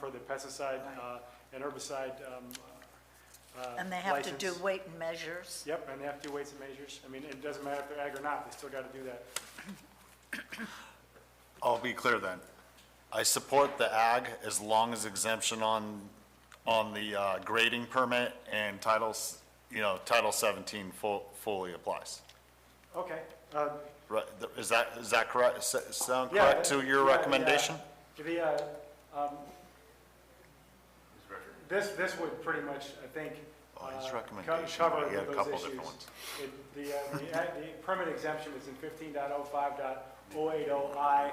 for the pesticide and herbicide And they have to license. do weight and measures. Yep, and they have to do weights and measures. I mean, it doesn't matter if they're ag or not, they still got to do that. I'll be clear then. I support the ag as long as exemption on the grading permit and Title 17 fully applies. Okay. Right, is that correct? Sound Yeah, correct to your recommendation? This would pretty much, I think, Oh, his recommendation, cover he had a those couple issues. different ones. The permit exemption is in 15.05.080I,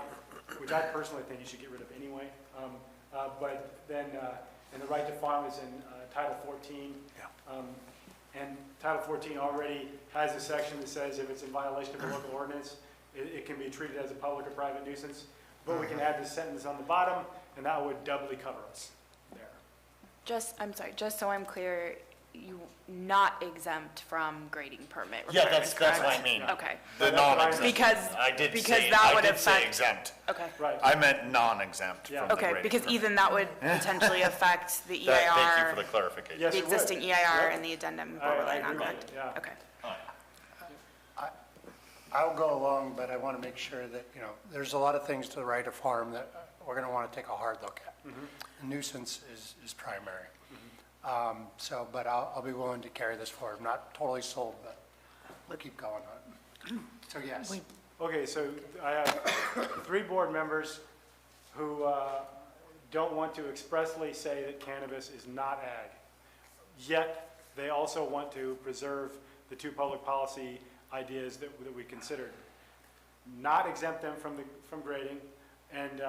which I personally think you should get rid of anyway. But then, and the right to farm is in Title 14. Yeah. And Title 14 already has a section that says if it's in violation of a local ordinance, it can be treated as a public or private nuisance. But we can add this sentence on the bottom, and that would doubly cover us there. I'm sorry, just so I'm clear, you not exempt from grading permit Yeah, requirements, that's what I correct? mean. Okay, The non-exempt. because, I did because say, that I would did say affect, exempt. okay. Right. I meant non-exempt Yeah. from the Okay, grading because permit. even that would potentially affect the Thank you for the EIR, clarification. Yes, the it would. existing EIR Yep. and the addendum I overlaying on, agree with correct? you, yeah. Okay. I'll go along, but I want to make sure that, there's a lot of things to the right of farm that we're going to want to take a hard look at. The nuisance is primary. But I'll be willing to carry this forward. I'm not totally sold, but we'll keep going on it. So yes. Okay, so I have 3 board members who don't want to expressly say that cannabis is not ag. Yet, they also want to preserve the 2 public policy ideas that we considered. Not exempt them from grading and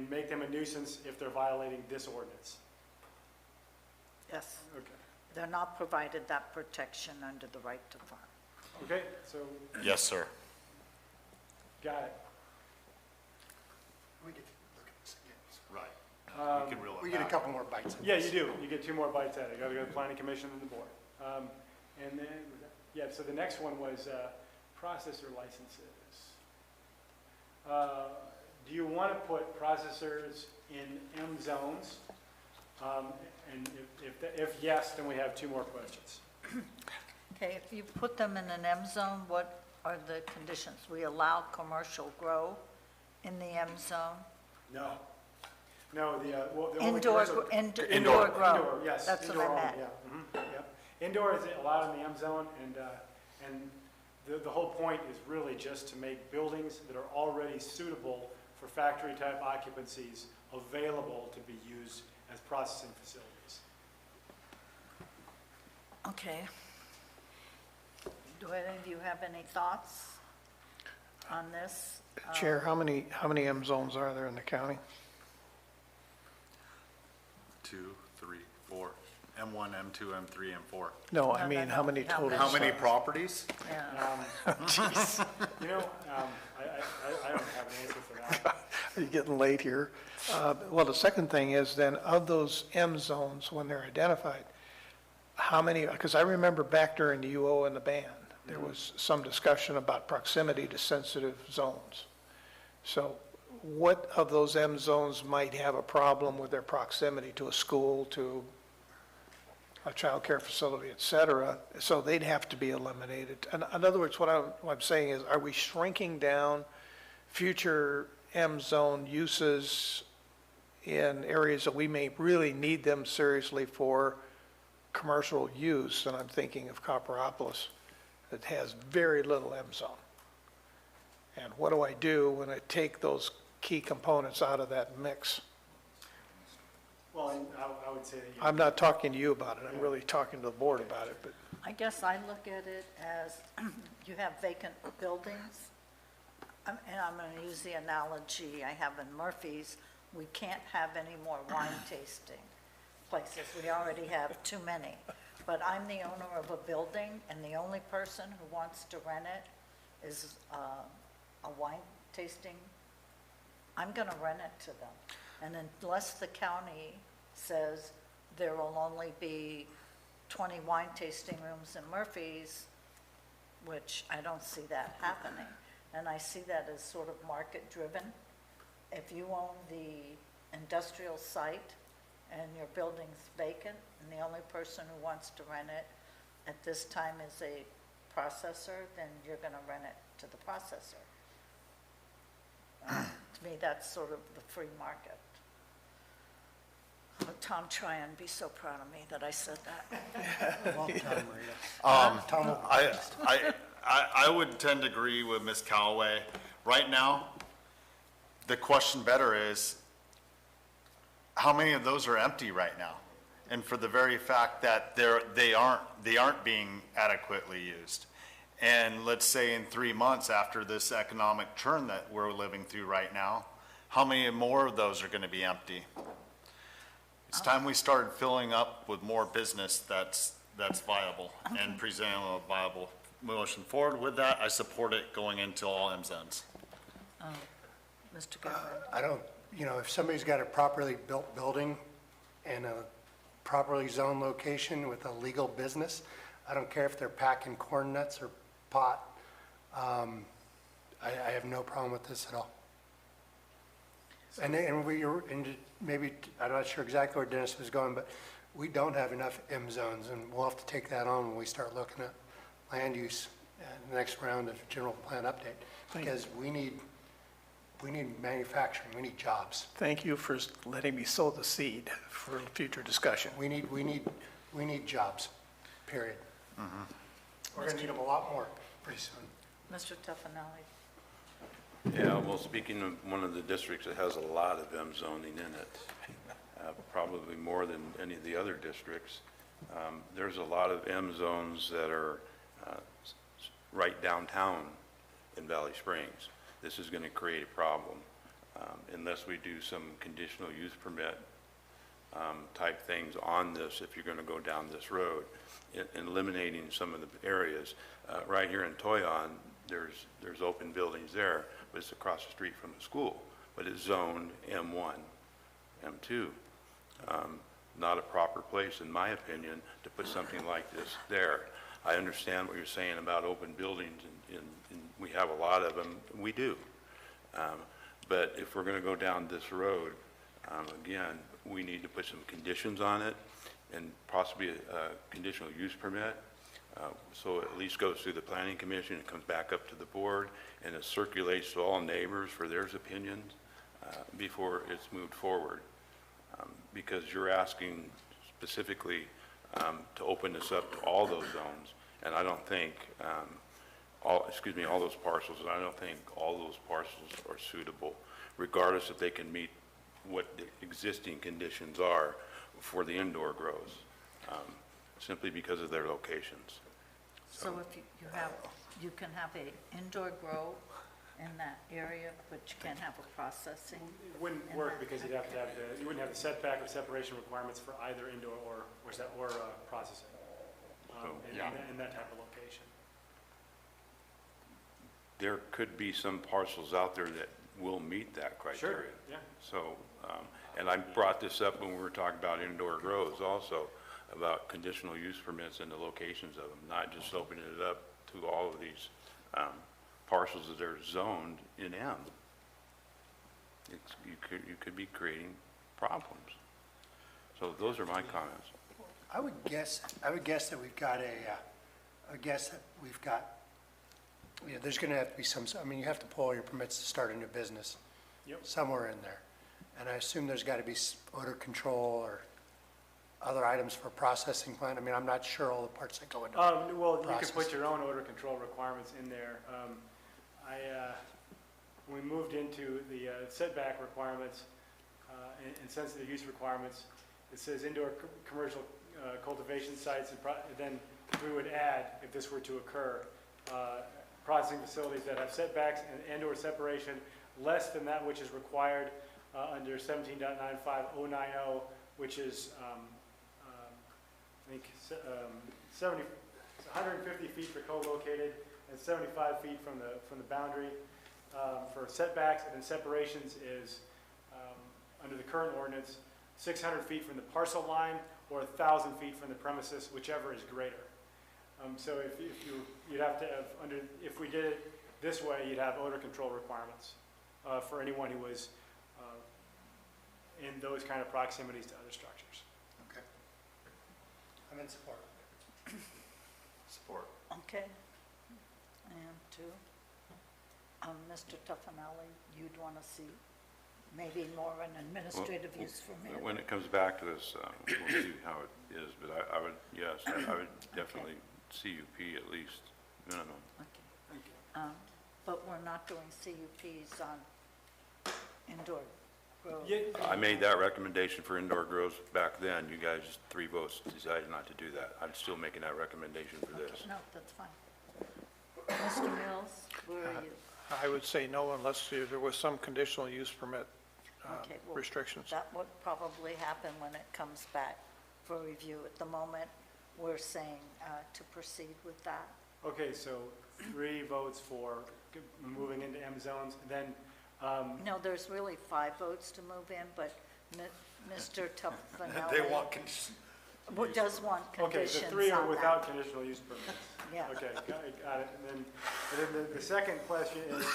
make them a nuisance if they're violating this ordinance. Yes, Okay. they're not provided that protection under the right to farm. Okay, so Yes, sir. got it. We get to look at this again. Right. You can rule it We get a back. couple more bites. at Yeah, this. you do. You get 2 more bites at it. You got to go to the planning commission and the board. And then, so the next one was processor licenses. Do you want to put processors in M zones? And if yes, then we have 2 more questions. Okay, if you put them in an M zone, what are the conditions? We allow commercial grow in the M zone? No. No, the only Indoor, commercial- indoor grow? Indoor, yes. That's what indoor I only, meant. yeah. Yep. Indoor is allowed in the M zone, and the whole point is really just to make buildings that are already suitable for factory-type occupancies available to be used as processing facilities. Okay. Do any of you have any thoughts on this? Chair, how many M zones are there in the county? 2, 3, 4. M1, M2, M3, M4. No, I No, mean, no, how no. many How total? many? How many properties? Yeah. I don't have an answer for that. Are you getting late here? Well, the second thing is then, of those M zones, when they're identified, how many, because I remember back during the UO and the ban, there was some discussion about proximity to sensitive zones. So what of those M zones might have a problem with their proximity to a school, to a child care facility, et cetera, so they'd have to be eliminated? And in other words, what I'm saying is, are we shrinking down future M zone uses in areas that we may really need them seriously for commercial use? And I'm thinking of Copperopolis, that has very little M zone. And what do I do when I take those key components out of that mix? Well, I would say that I'm not talking to you about it, I'm really talking to the board about it, but I guess I look at it as you have vacant buildings, and I'm going to use the analogy I have in Murphy's. We can't have any more wine tasting places. We already have too many. But I'm the owner of a building, and the only person who wants to rent it is a wine tasting. I'm going to rent it to them. And unless the county says there will only be 20 wine tasting rooms in Murphy's, which I don't see that happening. And I see that as sort of market driven. If you own the industrial site and your building's vacant, and the only person who wants to rent it at this time is a processor, then you're gonna rent it to the processor. To me, that's sort of the free market. Oh, Tom Tryon, be so proud of me that I said that. Well done, Rita. Tom will- I would tend to agree with Ms. Callaway. Right now, the question better is, how many of those are empty right now? And for the very fact that they aren't being adequately used. And let's say in 3 months after this economic churn that we're living through right now, how many more of those are going to be empty? It's time we started filling up with more business that's viable and presenting a viable motion forward. With that, I support it going into all M zones. Mr. Goodwin? I don't, if somebody's got a properly built building and a properly zoned location with a legal business, I don't care if they're packing corn nuts or pot. I have no problem with this at all. And maybe, I'm not sure exactly where Dennis was going, but we don't have enough M zones, and we'll have to take that on when we start looking at land use the next round of general plan update, because we need manufacturing, we need jobs. Thank you for letting me sow the seed for future discussion. We need jobs, period. We're gonna need them a lot more pretty soon. Mr. Tuffanelli? Yeah, well, speaking of one of the districts that has a lot of M zoning in it, probably more than any of the other districts, there's a lot of M zones that are right downtown in Valley Springs. This is going to create a problem unless we do some conditional use permit type things on this, if you're going to go down this road, eliminating some of the areas. Right here in Toyon, there's open buildings there, but it's across the street from the school, but it's zoned M1, M2. Not a proper place, in my opinion, to put something like this there. I understand what you're saying about open buildings, and we have a lot of them, we do. But if we're gonna go down this road, again, we need to put some conditions on it, and possibly a conditional use permit, so it at least goes through the planning commission, it comes back up to the board, and it circulates to all neighbors for their opinions before it's moved forward. Because you're asking specifically to open this up to all those zones, and I don't think, all those parcels, and I don't think all those parcels are suitable, regardless if they can meet what the existing conditions are for the indoor grows, simply because of their locations. So if you can have a indoor grow in that area, but you can't have a processing? It wouldn't work because you wouldn't have the setback or separation requirements for either indoor or processing in that type of location. There could be some parcels out there that will meet that criteria. Sure, yeah. So, and I brought this up when we were talking about indoor grows also, about conditional use permits and the locations of them, not just opening it up to all of these parcels that are zoned in M. You could be creating problems. So those are my comments. I would guess that we've got there's gonna have to be some, you have to pull all your permits to start a new business. Yep. Somewhere in there. And I assume there's gotta be odor control or other items for processing plant. I'm not sure all the parts that go into Well, you process. could put your own odor control requirements in there. When we moved into the setback requirements and sensitive use requirements, it says indoor commercial cultivation sites, and then we would add, if this were to occur, processing facilities that have setbacks and/or separation less than that which is required under 17.95090, which is, I think, 150 feet for co-located and 75 feet from the boundary for setbacks, and then separations is, under the current ordinance, 600 feet from the parcel line or 1,000 feet from the premises, whichever is greater. So you'd have to have, if we did it this way, you'd have odor control requirements for anyone who was in those kind of proximities to other structures. Okay. I'm in support. Support. Okay. And two, Mr. Tuffanelli, you'd want to see maybe more of an administrative use permit? When it comes back to this, we'll see how it is, but I would, yes, I would definitely CUP at least, minimum. Okay. But we're not doing CUPs on indoor grow. Yeah, I made that recommendation for indoor grows back then. You guys, 3 votes, decided not to do that. I'm still making that recommendation for this. No, that's fine. Mr. Mills, where are you? I would say no unless there was some conditional use permit Okay, well, restrictions. That would probably happen when it comes back for review. At the moment, we're saying to proceed with that. Okay, so 3 votes for moving into M zones, then, No, there's really 5 votes to move in, but Mr. Tuffanelli does want okay, conditions the 3 are on without conditional use permits. Yeah. Okay, got it. And then the second question is,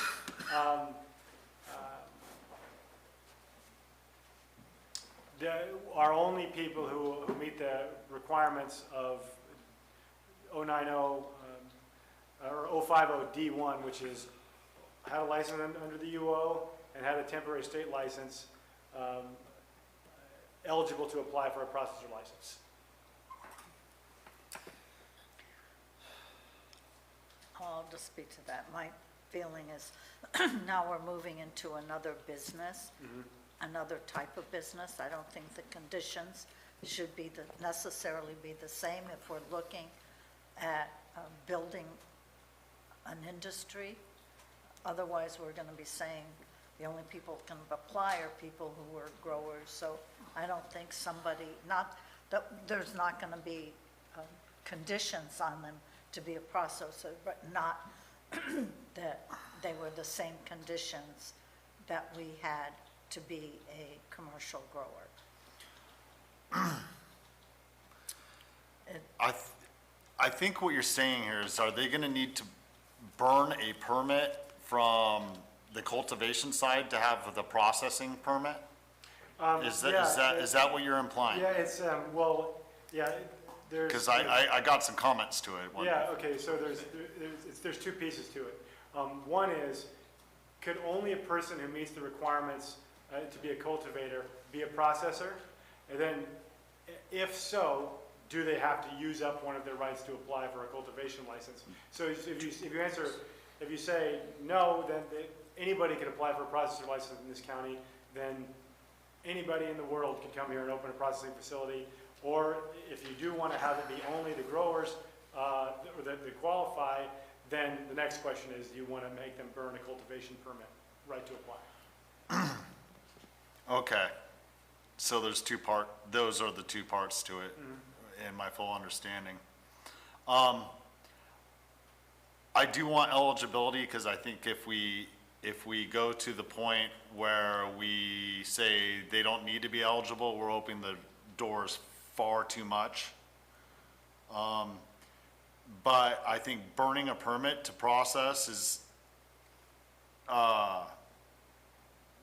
are only people who meet the requirements of 090, or 050 D1, which is had a license under the UO and had a temporary state license, eligible to apply for a processor license. I'll just speak to that. My feeling is now we're moving into another business, another type of business. I don't think the conditions should be necessarily be the same if we're looking at building an industry. Otherwise, we're going to be saying the only people who can apply are people who are growers. So I don't think there's not going to be conditions on them to be a processor, but not that they were the same conditions that we had to be a commercial grower. I think what you're saying here is, are they gonna need to burn a permit from the cultivation side to have the processing permit? Is that what you're implying? Yeah, it's, well, yeah, there's. Because I got some comments to it. Yeah, okay, so there's 2 pieces to it. One is, could only a person who meets the requirements to be a cultivator be a processor? And then, if so, do they have to use up one of their rights to apply for a cultivation license? So if you say no, then anybody can apply for a processor license in this county, then anybody in the world can come here and open a processing facility. Or if you do want to have it be only the growers that qualify, then the next question is, do you want to make them burn a cultivation permit right to apply? Okay, so those are the 2 parts to it, in my full understanding. I do want eligibility, because I think if we go to the point where we say they don't need to be eligible, we're opening the doors far too much. But I think burning a permit to process is,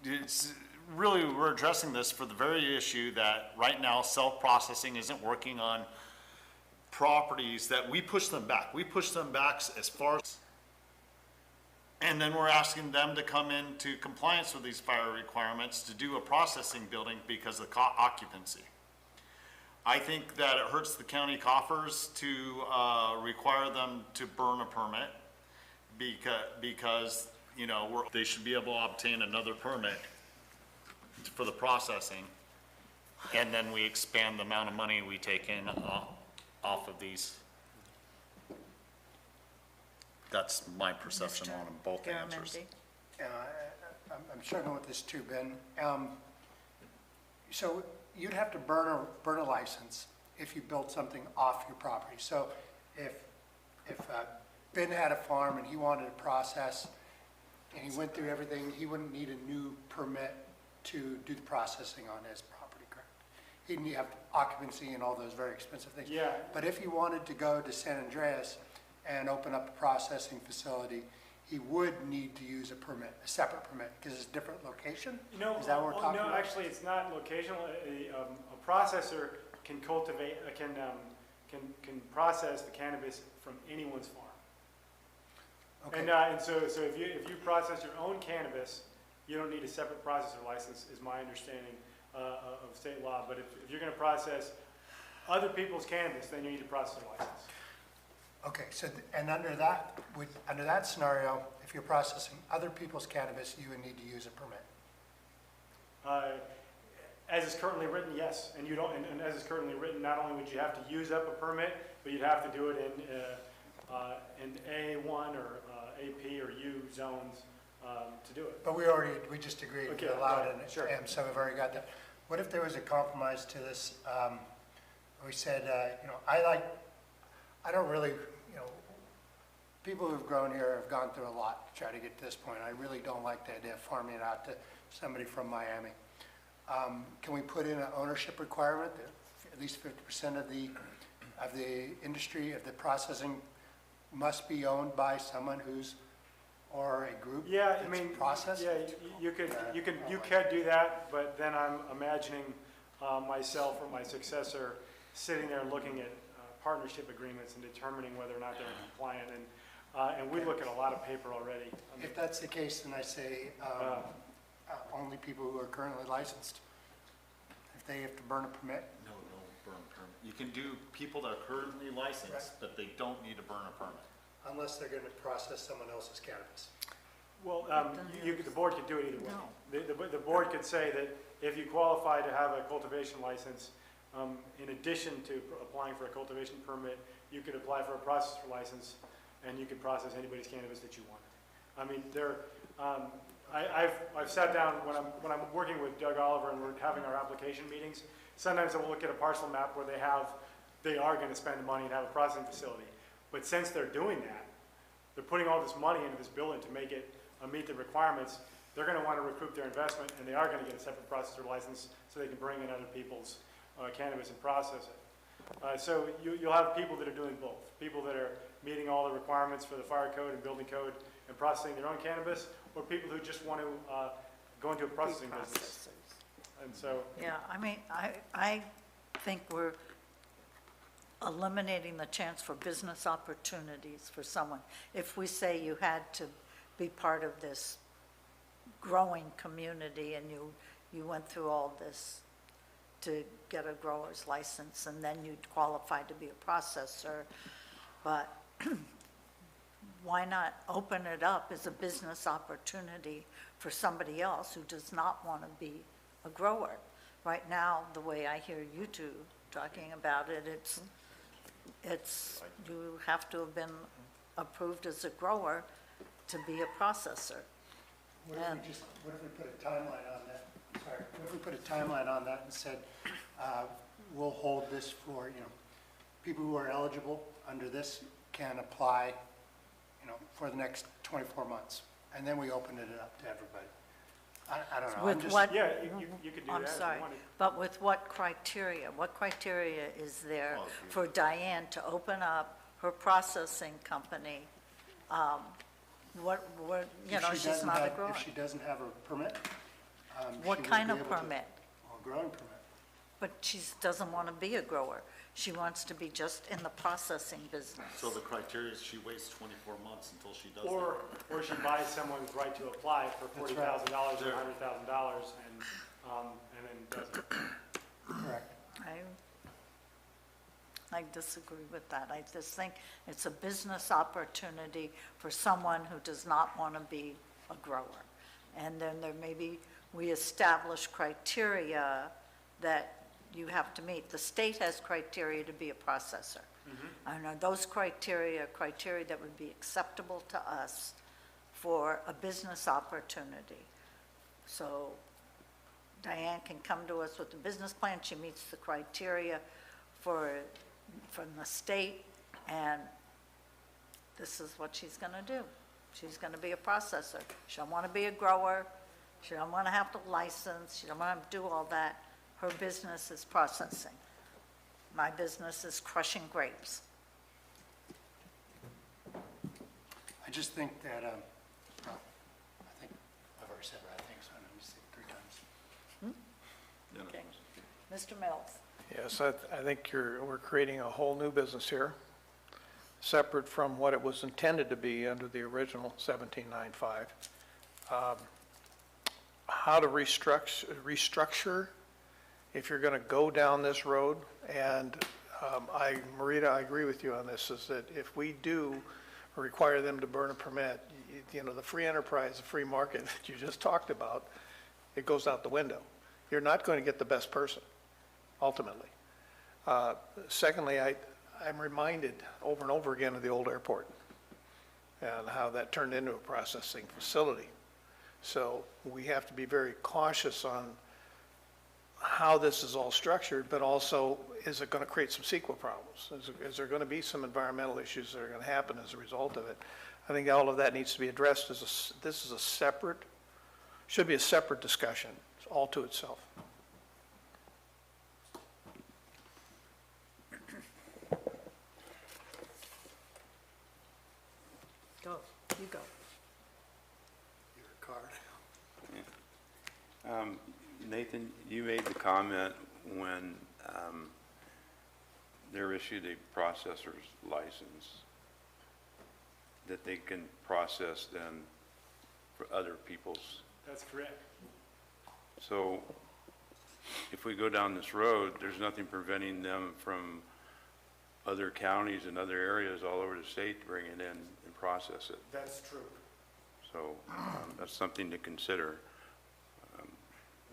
it's really, we're addressing this for the very issue that right now self-processing isn't working on properties that we push them back. We push them back as far as, and then we're asking them to come into compliance with these fire requirements to do a processing building because of occupancy. I think that it hurts the county coffers to require them to burn a permit because you know, they should be able to obtain another permit for the processing, and then we expand the amount of money we take in off of these. That's my perception on them, both answers. I'm struggling with this too, Ben. So you'd have to burn a license if you built something off your property. So if Ben had a farm and he wanted to process, and he went through everything, he wouldn't need a new permit to do the processing on his property, correct? He'd need to have occupancy and all those very expensive things. Yeah. But if he wanted to go to San Andreas and open up a processing facility, he would need to use a permit, a separate permit, because it's a different location? No, Is that what we're talking no, about? actually, it's not locational. A processor can cultivate, can process the cannabis from anyone's farm. Okay. And so if you process your own cannabis, you don't need a separate processor license, is my understanding of state law. But if you're going to process other people's cannabis, then you need a processor license. Okay, so, and under that scenario, if you're processing other people's cannabis, you would need to use a permit? As it's currently written, yes. And you don't, and as it's currently written, not only would you have to use up a permit, but you'd have to do it in A1 or AP or U zones to do it. But we just agreed Okay, to allow right, it in sure. M, so we've already got that. What if there was a compromise to this? We said, I don't really, people who've grown here have gone through a lot to try to get to this point. I really don't like the idea of farming it out to somebody from Miami. Can we put in an ownership requirement that at least 50% of the industry, of the processing must be owned by someone who's, or a group Yeah, I that's mean, processed? yeah, you could do that, but then I'm imagining myself or my successor sitting there looking at partnership agreements and determining whether or not they're compliant. And we look at a lot of paper already. I mean, If that's the case, then I say only people who are currently licensed. If they have to burn a permit, No, burn permit. You can do people that are currently licensed, but they don't need to burn a permit. unless they're going to process someone else's cannabis. Well, the board could do it either way. The board could say that if you qualify to have a cultivation license, in addition to applying for a cultivation permit, you could apply for a processor license, and you could process anybody's cannabis that you want. I mean, I've sat down when I'm working with Doug Oliver and we're having our application meetings. Sometimes I will look at a parcel map where they are going to spend the money and have a processing facility. But since they're doing that, they're putting all this money into this building to make it meet the requirements. They're going to want to recoup their investment, and they are going to get a separate processor license so they can bring in other people's cannabis and process it. So you'll have people that are doing both. People that are meeting all the requirements for the fire code and building code and processing their own cannabis, or people who just want to go into a processing business. Processors. And so, Yeah, I mean, I think we're eliminating the chance for business opportunities for someone. If we say you had to be part of this growing community and you went through all this to get a grower's license, and then you'd qualify to be a processor, but why not open it up as a business opportunity for somebody else who does not want to be a grower? Right now, the way I hear you two talking about it, it's you have to have been approved as a grower to be a processor. What if we put a timeline on that? Sorry, what if we put a timeline on that and said, we'll hold this for, people who are eligible under this can apply, for the next 24 months. And then we opened it up to everybody. I don't know. With what? yeah, you could do that I'm if you sorry, wanted. but with what criteria? What criteria is there for Diane to open up her processing company? She's not a grower. If she doesn't have a permit? she What would kind be of able to- permit? A growing permit. But she doesn't want to be a grower. She wants to be just in the processing business. So the criteria is she waits 24 months until she does Or she buys someone's right to apply for That's $40,000 or Sure. $100,000 and then does it. Correct. I disagree with that. I just think it's a business opportunity for someone who does not want to be a grower. And then we establish criteria that you have to meet. The state has criteria to be a processor. I know those criteria that would be acceptable to us for a business opportunity. So Diane can come to us with a business plan. She meets the criteria from the state, and this is what she's going to do. She's going to be a processor. She don't want to be a grower. She don't want to have to license. She don't want to do all that. Her business is processing. My business is crushing grapes. I just think that already said it, I think, so I know you said it 3 times. You know. Okay. Mr. Mills? Yes, I think we're creating a whole new business here, separate from what it was intended to be under the original 1795. How to restructure if you're going to go down this road, and Marita, I agree with you on this, is that if we do require them to burn a permit, you know, the free enterprise, the free market that you just talked about, it goes out the window. You're not going to get the best person, ultimately. Secondly, I'm reminded over and over again of the old airport and how that turned into a processing facility. So we have to be very cautious on how this is all structured, but also, is it going to create some CEQA problems? Is there going to be some environmental issues that are going to happen as a result of it? I think all of that needs to be addressed. This is a separate, should be a separate discussion, all to itself. Go, you go. Your card. Nathan, you made the comment when they're issued a processor's license that they can process then for other people's. That's correct. So if we go down this road, there's nothing preventing them from other counties and other areas all over the state to bring it in and process it. That's true. So that's something to consider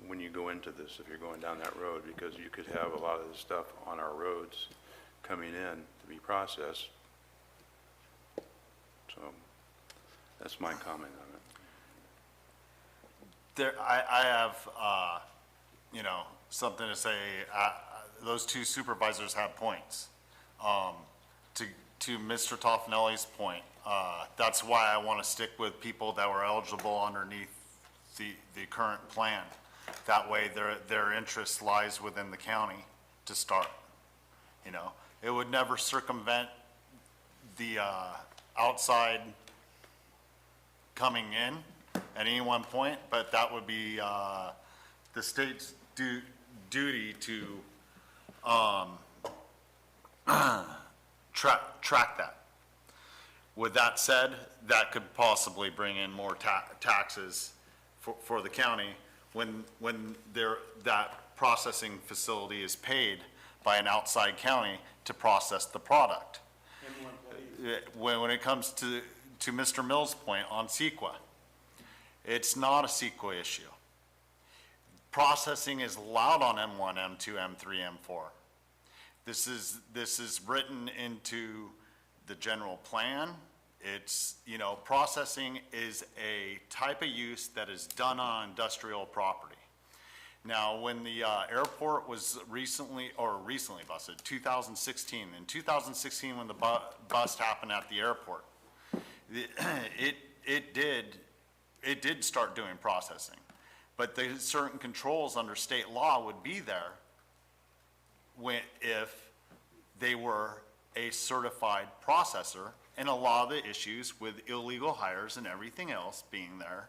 when you go into this, if you're going down that road, because you could have a lot of the stuff on our roads coming in to be processed. So that's my comment on it. I have, you know, something to say. Those two supervisors have points. To Mr. Toffenelli's point, that's why I want to stick with people that were eligible underneath the current plan. That way their interest lies within the county to start. You know, it would never circumvent the outside coming in at any one point, but that would be the state's duty to track that. With that said, that could possibly bring in more taxes for the county when that processing facility is paid by an outside county to process the product. When it comes to Mr. Mills' point on CEQA, it's not a CEQA issue. Processing is allowed on M1, M2, M3, M4. This is written into the general plan. It's, you know, processing is a type of use that is done on industrial property. Now, when the airport was recently busted, 2016, in 2016 when the bust happened at the airport, it did start doing processing. But the certain controls under state law would be there if they were a certified processor, and a lot of the issues with illegal hires and everything else being there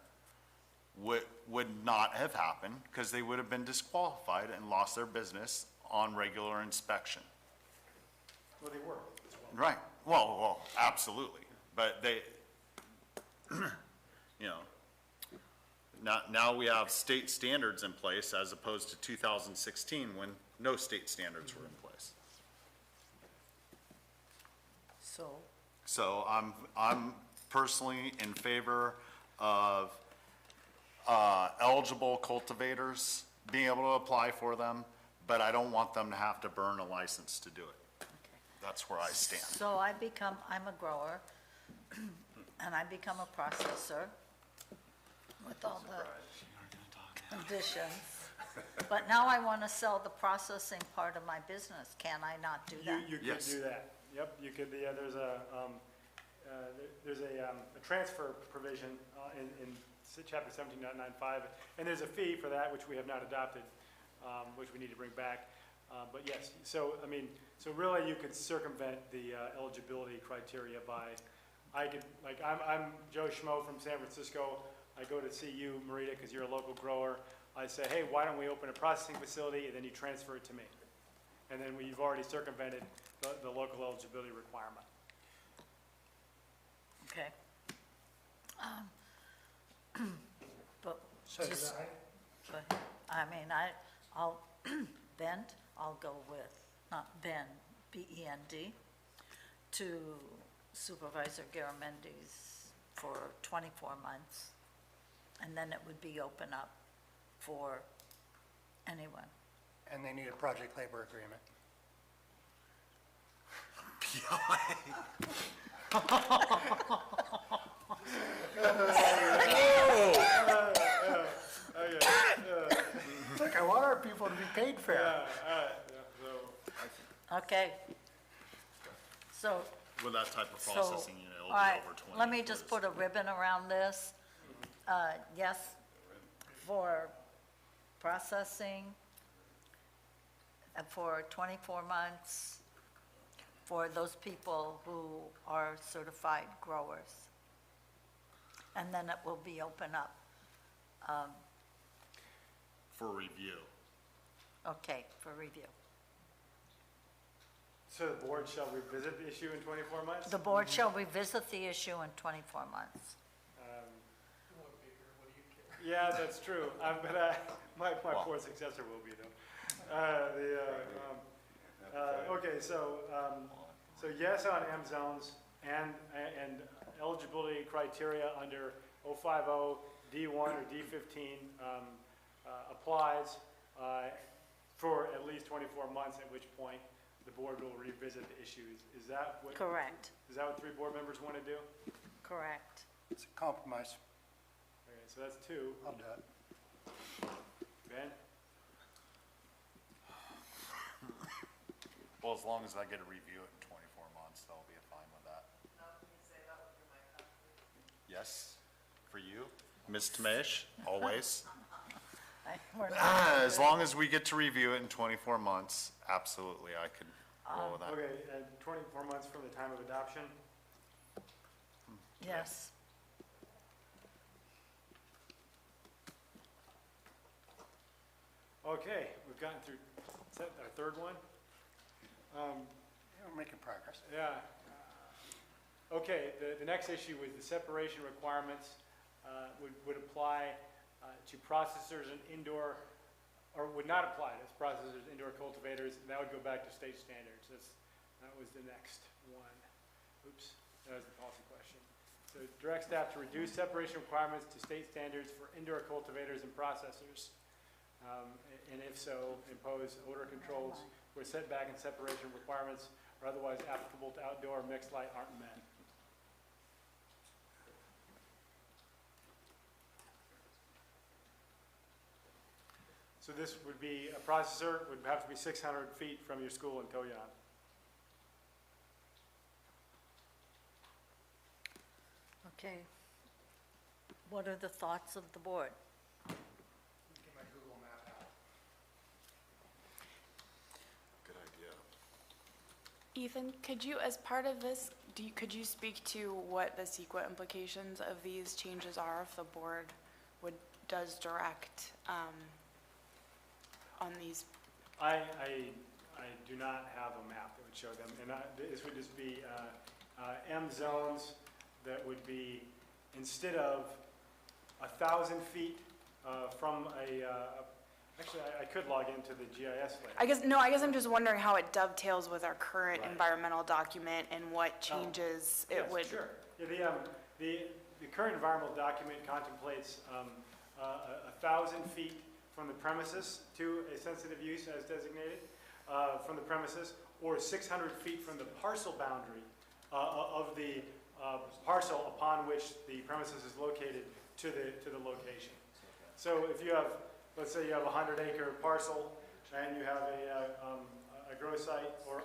would not have happened because they would have been disqualified and lost their business on regular inspection. Well, they were as well. Right. Well, absolutely. But they, you know, now we have state standards in place as opposed to 2016 when no state standards were in place. So I'm personally in favor of eligible cultivators being able to apply for them, but I don't want them to have to burn a license to do it. That's where I stand. So I'm a grower, and I become a processor with all the conditions. But now I want to sell the processing part of my business. Can I not do that? You could Yes. do that. Yep, you could, there's a transfer provision in chapter 17.95, and there's a fee for that, which we have not adopted, which we need to bring back. But yes, so really you could circumvent the eligibility criteria by, I'm Joe Schmo from San Francisco. I go to see you, Marita, because you're a local grower. I say, hey, why don't we open a processing facility, and then you transfer it to me. And then you've already circumvented the local eligibility requirement. Okay. But So just, did I. but, I mean, I'll, Bend, I'll go with, not Bend, B-E-N-D, to Supervisor Garamendi's for 24 months. And then it would be open up for anyone. And they need a project labor agreement. Look, I want our people to be paid fair. Okay. So, With that type of so, processing unit, it'll all right, be over 20 let me just employees. put a ribbon around this. Yes, for processing, for 24 months, for those people who are certified growers. And then it will be open up. For review. Okay, for review. So the board shall revisit the issue in 24 months? The board shall revisit the issue in 24 months. Yeah, that's true. But my poor successor will be though. Okay, so yes on M zones and eligibility criteria under 050 D1 or D15 applies for at least 24 months, at which point the board will revisit the issues. Is that what? Correct, Is that what 3 board members want to do? correct. It's a compromise. Okay, so that's 2. I'll do it. Ben? Well, as long as I get a review it in 24 months, I'll be fine with that. Yes, for you, Ms. Tamish, always. We're not- As long as we get to review it in 24 months, absolutely, I could roll with that. Okay, and 24 months from the time of adoption? Yes, Okay, we've gotten through, is that our 3rd one? We're making progress. Yeah. Okay, the next issue was the separation requirements would apply to processors and indoor, or would not apply to processors, indoor cultivators, and that would go back to state standards. That was the next one. Oops, that was the policy question. So direct staff to reduce separation requirements to state standards for indoor cultivators and processors. And if so, impose odor controls where setback and separation requirements are otherwise applicable to outdoor mixed light aren't met. So this would be, a processor would have to be 600 feet from your school in Toyon. okay. What are the thoughts of the board? Get my Google map out. Good idea. Ethan, could you, as part of this, could you speak to what the CEQA implications of these changes are if the board does direct on these? I do not have a map that would show them, and this would just be M zones that would be, instead of 1,000 feet from actually, I could log into the GIS link. I guess I'm just wondering how it dovetails with our current Right. environmental document and what changes it Yes, would. sure. Yeah, the current environmental document contemplates 1,000 feet from the premises to a sensitive use as designated from the premises, or 600 feet from the parcel boundary of the parcel upon which the premises is located to the location. So if you have, let's say you have a 100-acre parcel and you have a grow site or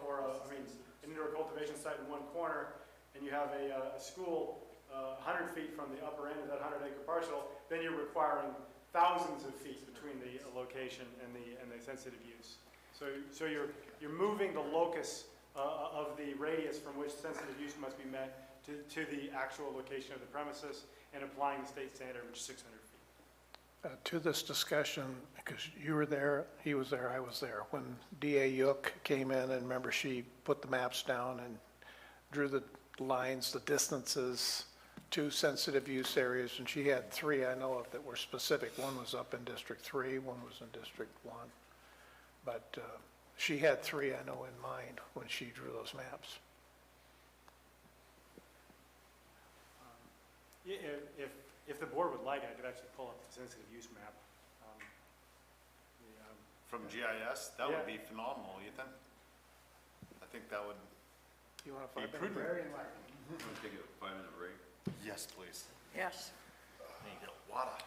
an indoor cultivation site in one corner, and you have a school 100 feet from the upper end of that 100-acre parcel, then you're requiring thousands of feet between the location and the sensitive use. So you're moving the locus of the radius from which sensitive use must be met to the actual location of the premises, and applying the state standard, which is 600 feet. To this discussion, because you were there, he was there, I was there, when DA Yook came in, and remember, she put the maps down and drew the lines, the distances to sensitive use areas, and she had three I know of that were specific. One was up in District 3, one was in District 1. But she had three I know in mind when she drew those maps. Yeah, if the board would like, I could actually pull up the sensitive use map. From GIS, that would Yeah. be phenomenal, Ethan. I think that would You want to be find that? prudent. Very enlightening. Want to take a 5-minute break? Yes, please. Yes. Need to get water.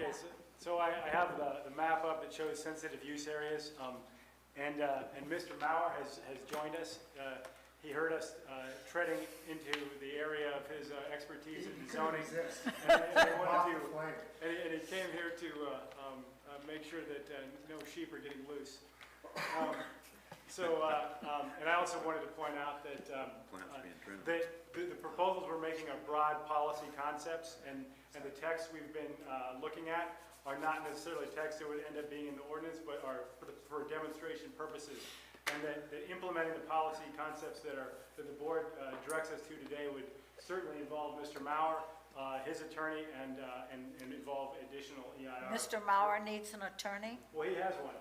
Okay, so I have the map up that shows sensitive use areas, and Mr. Mauer has joined us. He heard us treading into the area of his expertise in zoning. And he came here to make sure that no sheep are getting loose. And I also wanted to point out that the proposals we're making are broad policy concepts, and the texts we've been looking at are not necessarily texts that would end up being in the ordinance, but are for demonstration purposes. And that implementing the policy concepts that the board directs us to today would certainly involve Mr. Mauer, his attorney, and involve additional EIR. Mr. Mauer needs an attorney? Well, he has one.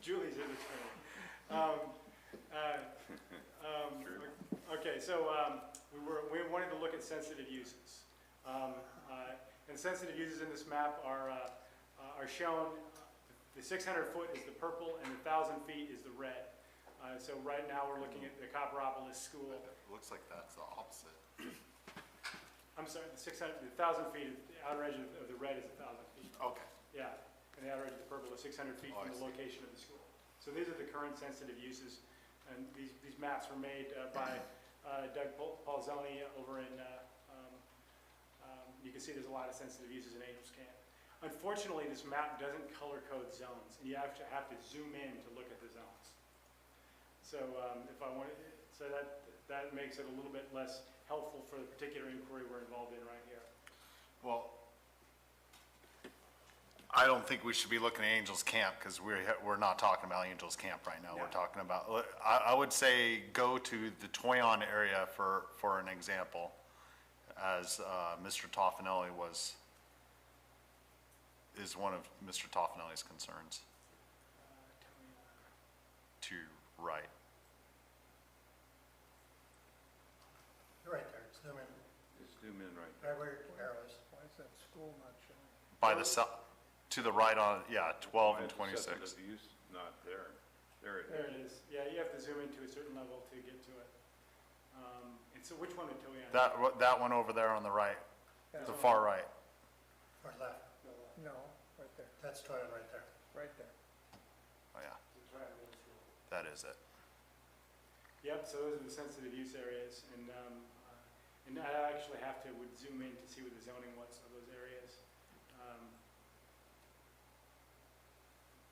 Julie's his attorney. Okay, so we wanted to look at sensitive uses. And sensitive uses in this map are shown. The 600 foot is the purple and the 1,000 feet is the red. So right now we're looking at the Copperopolis School. It looks like that's the opposite. I'm sorry, the 1,000 feet, the outer edge of the red is 1,000 feet. Okay. Yeah, and the outer edge of the purple is 600 feet Oh, from I the see. location of the school. So these are the current sensitive uses, and these maps were made by Doug Paulzoni over in, you can see there's a lot of sensitive uses in Angels Camp. Unfortunately, this map doesn't color code zones, and you have to zoom in to look at the zones. So if I wanted, so that makes it a little bit less helpful for the particular inquiry we're involved in right here. Well, I don't think we should be looking at Angels Camp because we're not talking about Angels Camp right now. No. We're talking about, I would say go to the Toyon area for an example, as Mr. Toffanelli is one of Mr. Toffanelli's concerns. To right. You're right there, zoom in, Just zoom in right right where your arrow is. Why is that school not showing? By the to the right on, yeah, 12 and Why is 26. sensitive use not there? There it There is. it is. Yeah, you have to zoom in to a certain level to get to it. And so which one did Toyan? That one over there on the right, Yeah. the far right. Or left, No, right there, that's Toyon right there. right there. Oh, yeah, that is it. Yep, so those are the sensitive use areas, and I actually would zoom in to see what the zoning was of those areas.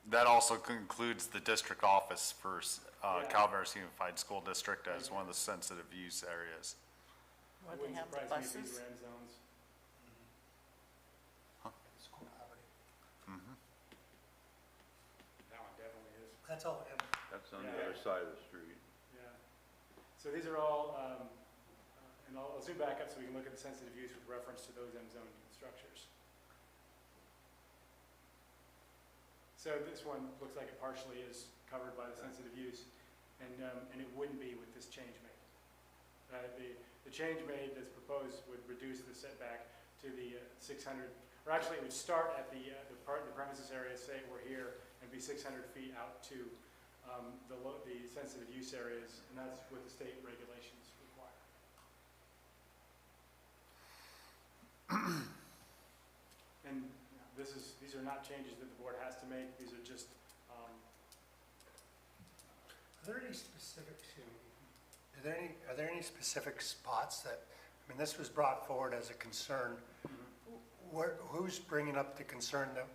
That also concludes the district office for Yeah. Calaveras Unified School District as one of the sensitive use areas. It Where they wouldn't have the surprise me if these buses? were end zones. School property. That one definitely is, That's all M. That's on the Yeah. other side of the street. yeah. So these are all, and I'll zoom back up so we can look at the sensitive use with reference to those end zone structures. So this one looks like it partially is covered by the sensitive use, and it wouldn't be with this change made. The change made that's proposed would reduce the setback to the 600, or actually it would start at the premises area, say we're here, and be 600 feet out to the sensitive use areas, and that's what the state regulations require. And these are not changes that the board has to make, these are just, Are there any specific, are there any specific spots that, I mean, this was brought forward as a concern. Who's bringing up the concern that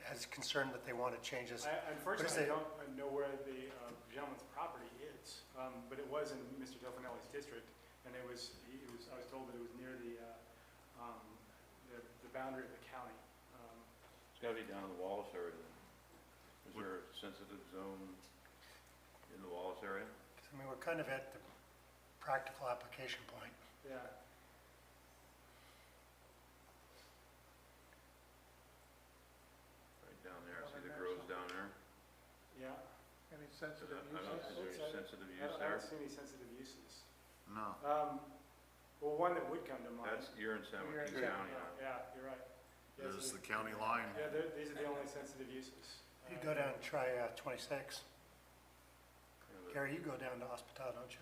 has concern that they want to change this? unfortunately, I don't know where the gentleman's property is, but it was in Mr. Toffanelli's district, and I was told that it was near the boundary of the county. It's gotta be down in the Wallace area then. Is there a sensitive zone in the Wallace area? I mean, we're kind of at the practical application point. Yeah. Right down there, see the groves down there? Yeah. Any Is sensitive that- I don't- uses? Is there any sensitive I use don't there? see any sensitive uses. No. Well, one that would come to mind. That's, you're in San You're in Joaquin County now. Yeah, you're right. Yes, There's it- the county line. Yeah, these are the only sensitive uses. You go down and try 26. Yeah, but- Gary, you go down to Hospital, don't you?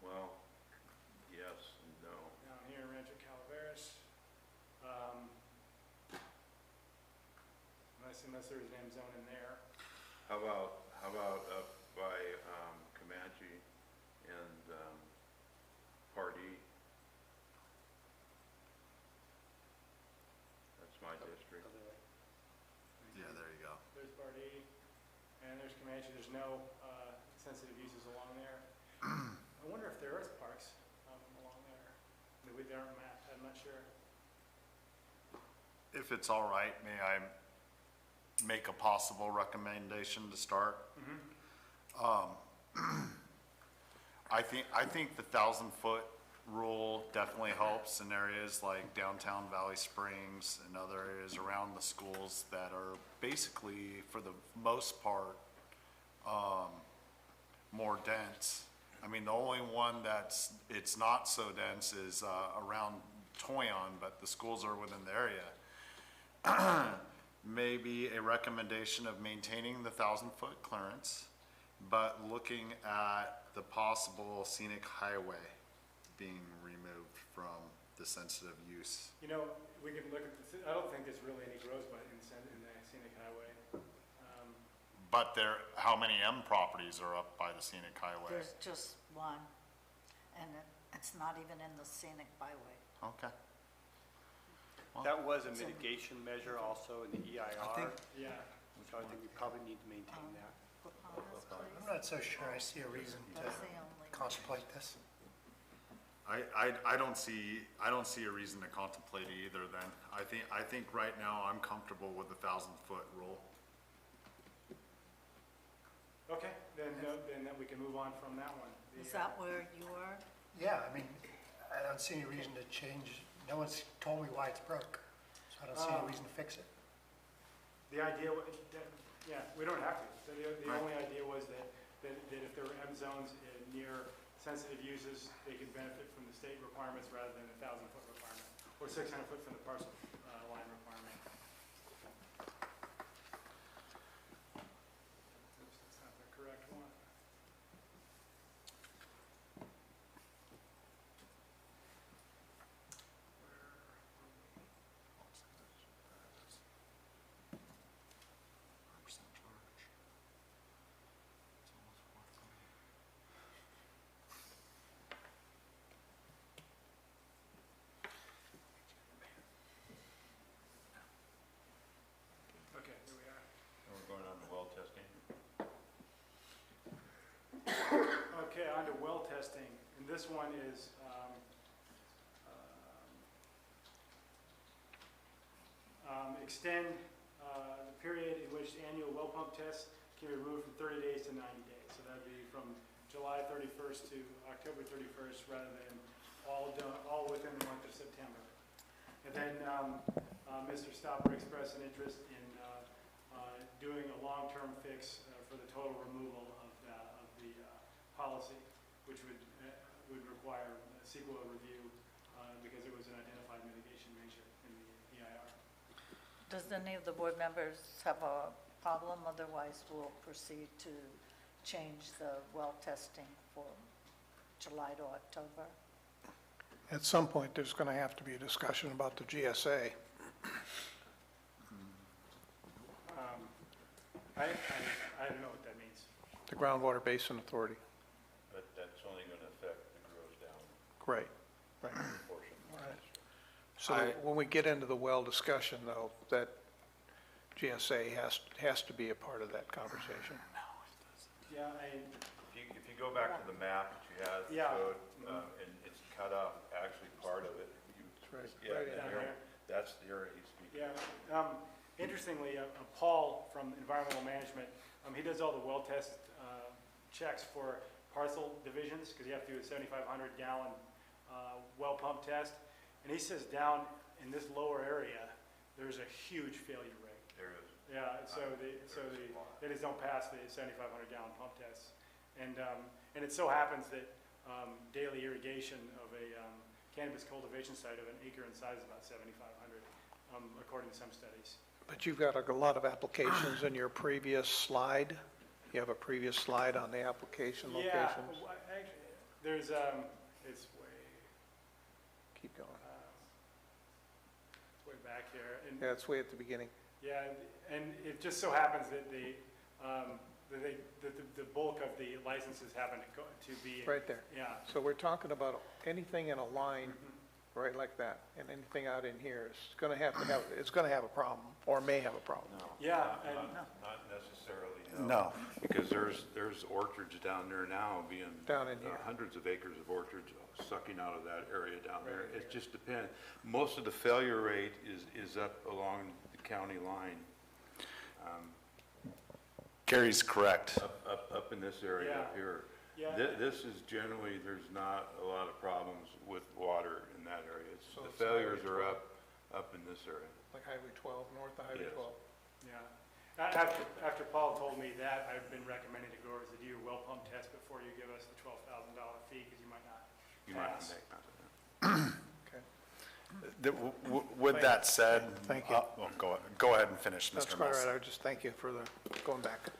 Well, yes and no. Down here in Rancho Calaveras. unless there's an M zone in there. How about up by Comanche and Pardee? That's my district. Yeah, there you go. There's Pardee, and there's Comanche. There's no sensitive uses along there. I wonder if there is parks along there. They aren't mapped, I'm not sure. If it's all right, may I make a possible recommendation to start? I think the 1,000-foot rule definitely helps in areas like downtown Valley Springs and other areas around the schools that are basically, for the most part, more dense. I mean, the only one it's not so dense is around Toyon, but the schools are within the area. Maybe a recommendation of maintaining the 1,000-foot clearance, but looking at the possible scenic highway being removed from the sensitive use. You know, we can look at this, I don't think there's really any grows by in the scenic highway. But how many M properties are up by the scenic highway? There's just one, and it's not even in the scenic byway. Okay. That was a mitigation measure also in the EIR, Yeah, so I think we probably need to maintain that. I'm not so sure I see a reason to That's the only. contemplate this. I don't see a reason to contemplate it either then. I think right now I'm comfortable with the 1,000-foot rule. okay, then we can move on from that one. Is that where you are? Yeah, I mean, I don't see any reason to change, no one's told me why it's broke, so I don't see any reason to fix it. The idea, yeah, we don't have to. So the only idea was that if there were M zones near sensitive uses, they could benefit from the state requirements rather than the 1,000-foot requirement, or 600-foot from the parcel line requirement. Oops, that's not the correct one. Okay, here we are. And we're going on to well testing. Okay, on to well testing, and this one is, extend the period in which annual well pump tests can be removed from 30 days to 90 days. So that'd be from July 31st to October 31st, rather than all within the month of September. And then Mr. Stopper expressed an interest in doing a long-term fix for the total removal of the policy, which would require a CEQA review because it was an identified mitigation measure in the EIR. Does any of the board members have a problem? Otherwise, we'll proceed to change the well testing for July to October. At some point, there's going to have to be a discussion about the GSA. I don't know what that means. The Groundwater Basin Authority. But that's only going to affect the grows down Right, right. portion. So when we get into the well discussion, though, that GSA has to be a part of that conversation. Yeah, If you go back to the map that you had Yeah. showed, and it's cut off, actually part of it. That's right. Yeah, Right in down there. here. That's the area he's speaking. Yeah, interestingly, Paul from Environmental Management, he does all the well test checks for parcel divisions, because you have to do a 7,500 gallon well pump test. And he says down in this lower area, there's a huge failure rate. There is. Yeah, so they just don't pass the 7,500 gallon pump tests. And it so happens that daily irrigation of a cannabis cultivation site of an acre in size is about 7,500, according to some studies. But you've got a lot of applications in your previous slide. You have a previous slide on the application Yeah, locations. actually, there's, it's Keep going. way back here. And Yeah, it's way at the beginning. yeah, And it just so happens that the bulk of the licenses happen to be. Right there. Yeah. So we're talking about anything in a line, right like that, and anything out in here is gonna have it's gonna have a problem, or may have a problem. Yeah, and, Not necessarily, No. because there's orchards down there now being. Down in here. Hundreds of acres of orchards sucking out of that area down there. It just depends. Most of the failure rate is up along the county line, Gary's correct. up in this area up Yeah. here. Yeah. This is generally, there's not a lot of problems with water in that area. So The it's failures Highway are 12. up in this area. Like Highway 12, north of Highway Yes. 12. yeah. After Paul told me that, I've been recommending to go over to do your well pump test before you give us the $12,000 fee, because you might not You might pass. make that. Okay. With that said. Thank you. Well, go ahead and finish, That's Mr. quite all Mills. right. I just thank you for going back.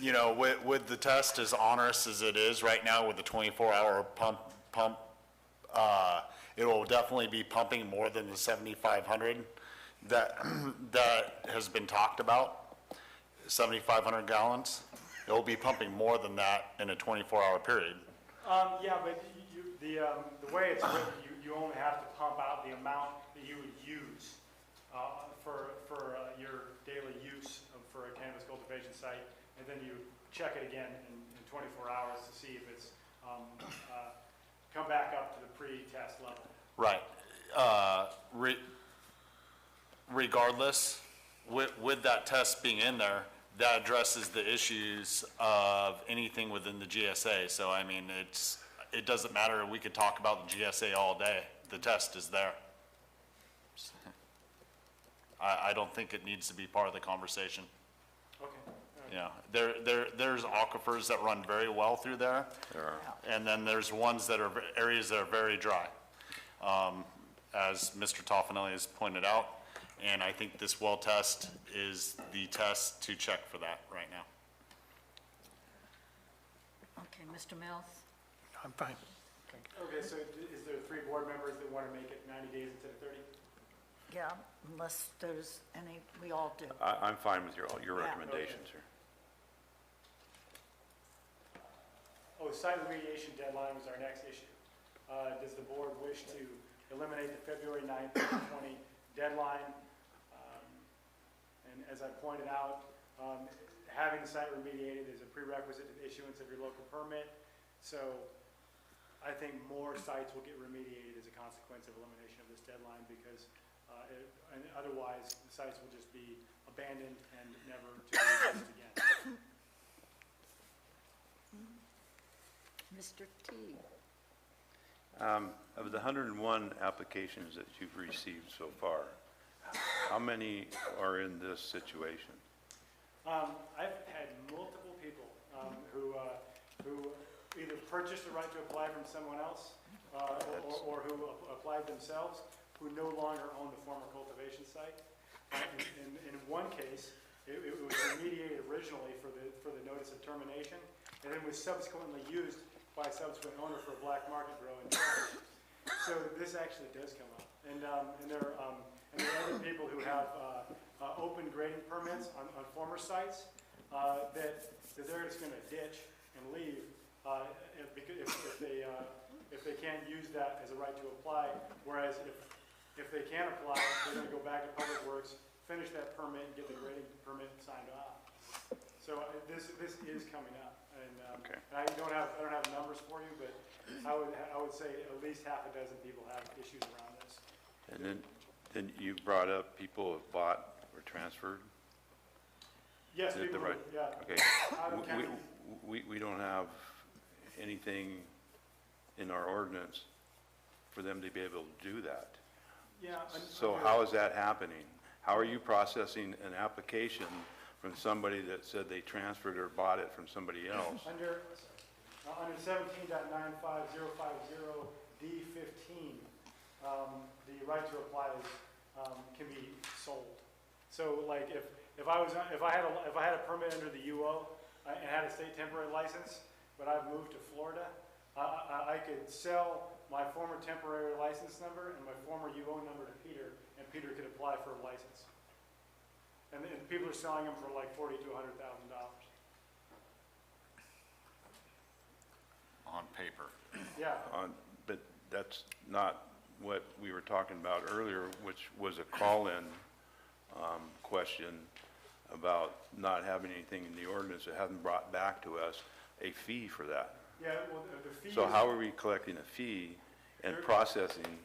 You know, with the test as onerous as it is right now with the 24-hour pump, it will definitely be pumping more than the 7,500 that has been talked about, 7,500 gallons. It will be pumping more than that in a 24-hour period. Yeah, but the way it's written, you only have to pump out the amount that you would use for your daily use for a cannabis cultivation site, and then you check it again in 24 hours to see if it's come back up to the pre-test level. Right. Regardless, with that test being in there, that addresses the issues of anything within the GSA. So, I mean, it doesn't matter. We could talk about the GSA all day. The test is there. I don't think it needs to be part of the conversation. Okay. Yeah, there's aquifers that run very well through there. There are. And then there's ones that are, areas that are very dry, as Mr. Toffanelli has pointed out. And I think this well test is the test to check for that right now. Okay, Mr. Mills? I'm fine. Okay, so is there 3 board members that want to make it 90 days instead of 30? Yeah, unless there's any, we all do. I'm fine with your Yeah. recommendations here. Oh, site remediation deadline was our next issue. Does the board wish to eliminate the February 9th, 2020 deadline? And as I pointed out, having the site remediated is a prerequisite to the issuance of your local permit. So I think more sites will get remediated as a consequence of elimination of this deadline, because and otherwise the sites will just be abandoned and never to be used again. Mr. T? Of the 101 applications that you've received so far, how many are in this situation? I've had multiple people who either purchased the right to apply from someone else or who applied themselves, who no longer own the former cultivation site. In one case, it was remediated originally for the notice of termination, and then was subsequently used by a subsequent owner for a black market grow. So this actually does come up. And there are other people who have open grading permits on former sites that they're just going to ditch and leave if they can't use that as a right to apply. Whereas if they can apply, they're going to go back to Public Works, finish that permit, and get the grading permit signed off. So this is coming up, and Okay. I don't have numbers for you, but I would say at least half a dozen people have issues around this. And then you brought up people have bought or transferred? Yes, The people, right- yeah. Okay. Out of county. We don't have anything in our ordinance for them to be able to do that. Yeah. So how is that happening? How are you processing an application from somebody that said they transferred or bought it from somebody else? Under 17.95050D15, the right to apply can be sold. So like if I had a permit under the UO and had a state temporary license, but I've moved to Florida, I could sell my former temporary license number and my former UO number to Peter, and Peter could apply for a license. And people are selling them for like $40,000 to $100,000. On paper. Yeah, But that's not what we were talking about earlier, which was a call-in question about not having anything in the ordinance that hasn't brought back to us a fee for that. yeah, well, the fee So is- how are we collecting a fee and There- processing?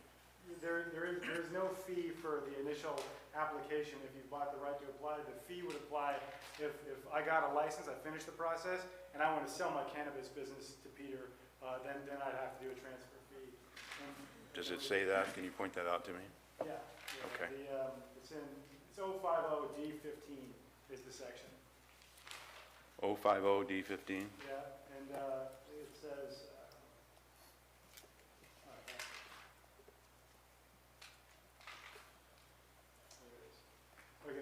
There's no fee for the initial application if you bought the right to apply. The fee would apply if I got a license, I finished the process, and I want to sell my cannabis business to Peter, then I'd have to do a transfer fee. Does it say that? Can you point that out to me? Yeah. Okay. It's 050D15 is the section. 050D15? Yeah, and it says, okay,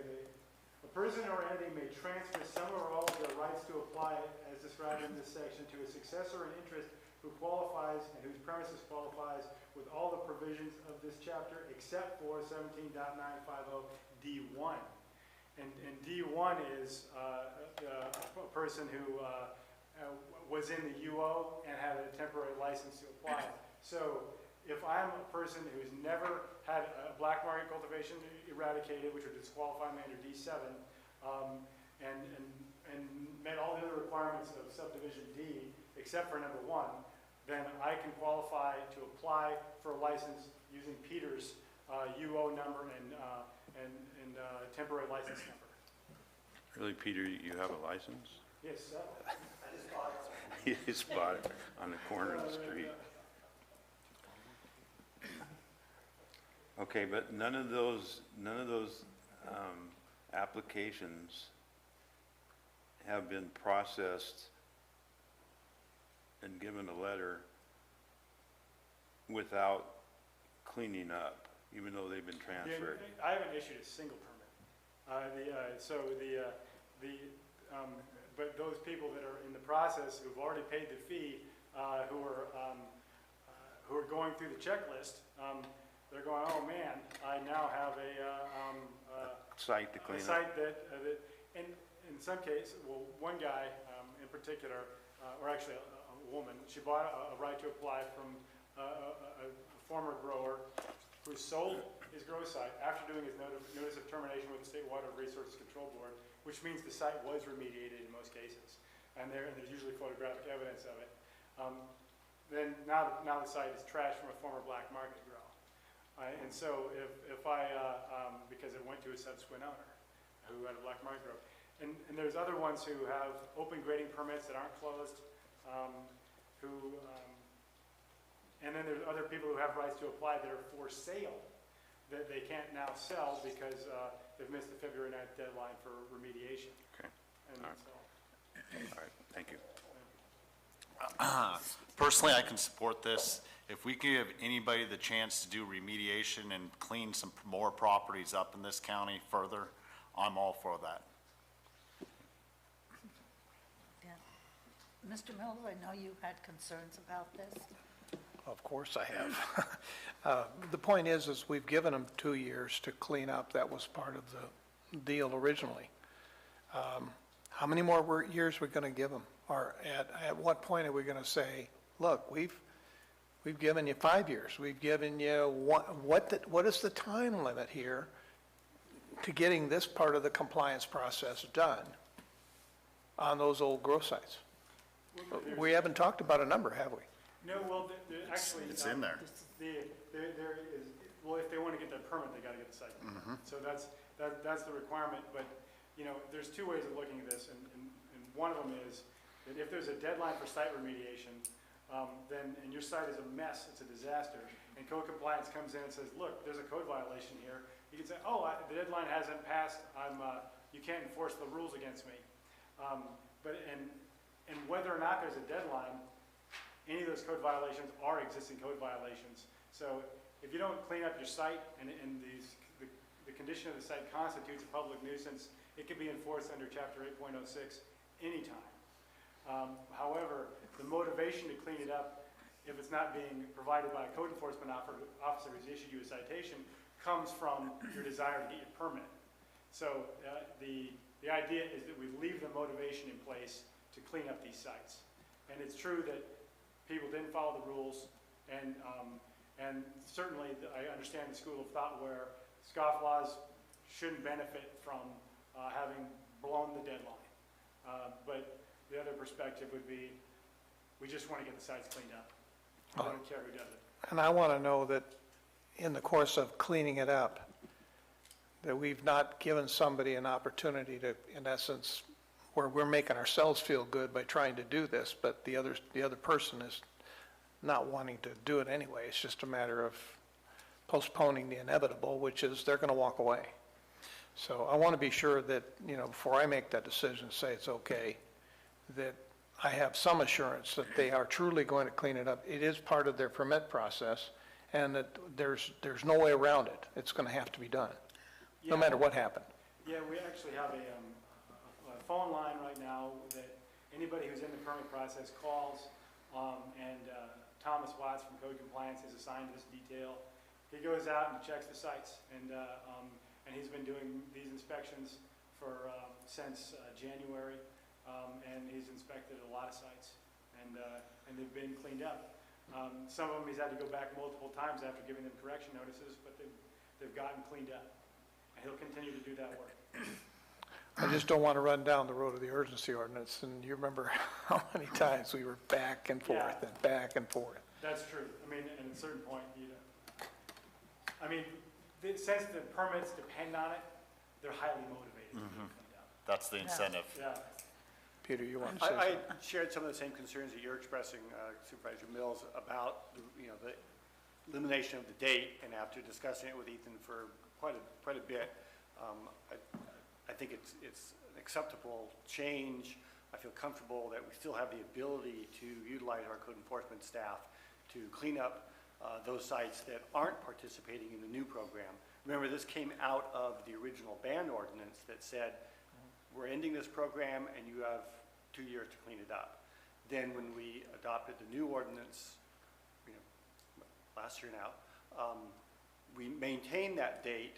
a person or entity may transfer some or all of their rights to apply, as described in this section, to a successor in interest who qualifies and whose premises qualifies with all the provisions of this chapter except for 17.950D1. And D1 is a person who was in the UO and had a temporary license to apply. So if I'm a person who's never had a black market cultivation eradicated, which would disqualify me under D7, and met all the other requirements of subdivision D, except for number 1, then I can qualify to apply for a license using Peter's UO number and temporary license number. Really, Peter, you have a license? Yes, sir. He just bought it on the corner of the street. Okay, but none of those applications have been processed and given a letter without cleaning up, even though they've been transferred. Yeah, I haven't issued a single permit. But those people that are in the process who've already paid the fee, who are going through the checklist, they're going, oh man, I now have Site to clean a up. site that, and in some cases, well, one guy in particular, or actually a woman, she bought a right to apply from a former grower who sold his grow site after doing his notice of termination with the State Water Resources Control Board, which means the site was remediated in most cases, and there's usually photographic evidence of it. Then now the site is trashed from a former black market grow. And so if I, because it went to a subsequent owner who had a black market grow. And there's other ones who have open grading permits that aren't closed, and then there's other people who have rights to apply that are for sale that they can't now sell because they've missed the February 9th deadline for remediation. Okay, And all right. so, all right, thank you. Personally, I can support this. If we give anybody the chance to do remediation and clean some more properties up in this county further, I'm all for that. Yeah. Mr. Miller, I know you had concerns about this. Of course I have. The point is we've given them 2 years to clean up. That was part of the deal originally. How many more years are we going to give them? Or at what point are we going to say, look, we've given you 5 years. We've given you what is the time limit here to getting this part of the compliance process done on those old grow sites? We haven't talked about a number, have we? no, well, actually. It's in there. There is, well, if they want to get that permit, they got to get the site. So that's the requirement, but, you know, there's 2 ways of looking at this, and one of them is that if there's a deadline for site remediation, and your site is a mess, it's a disaster, and code compliance comes in and says, look, there's a code violation here, you can say, oh, the deadline hasn't passed, you can't enforce the rules against me. And whether or not there's a deadline, any of those code violations are existing code violations. So if you don't clean up your site and the condition of the site constitutes a public nuisance, it can be enforced under Chapter 8.06 anytime. However, the motivation to clean it up, if it's not being provided by a code enforcement officer who's issued you a citation, comes from your desire to get your permit. So the idea is that we leave the motivation in place to clean up these sites. And it's true that people didn't follow the rules, and certainly I understand the school of thought where scofflaws shouldn't benefit from having blown the deadline. But the other perspective would be, we just want to get the sites cleaned up. We don't care who does it. And I want to know that in the course of cleaning it up, that we've not given somebody an opportunity to, in essence, where we're making ourselves feel good by trying to do this, but the other person is not wanting to do it anyway. It's just a matter of postponing the inevitable, which is they're going to walk away. So I want to be sure that, before I make that decision, say it's okay, that I have some assurance that they are truly going to clean it up. It is part of their permit process, and that there's no way around it. It's going to have to be done, no matter what happened. Yeah, we actually have a phone line right now that anybody who's in the permit process calls, and Thomas Watts from Code Compliance is assigned to this detail. He goes out and checks the sites, and he's been doing these inspections for since January, and he's inspected a lot of sites, and they've been cleaned up. Some of them he's had to go back multiple times after giving them correction notices, but they've gotten cleaned up, and he'll continue to do that work. I just don't want to run down the road of the urgency ordinance, and you remember how many times we were back and forth Yeah. and back and forth. That's true. I mean, and at a certain point, since the permits depend on it, they're highly motivated to get cleaned up. That's the incentive. Yeah. Peter, you want to say I something? shared some of the same concerns that you're expressing, Supervisor Mills, about, the elimination of the date, and after discussing it with Ethan for quite a bit, I think it's an acceptable change. I feel comfortable that we still have the ability to utilize our code enforcement staff to clean up those sites that aren't participating in the new program. Remember, this came out of the original ban ordinance that said, we're ending this program and you have 2 years to clean it up. Then when we adopted the new ordinance, last year now, we maintained that date,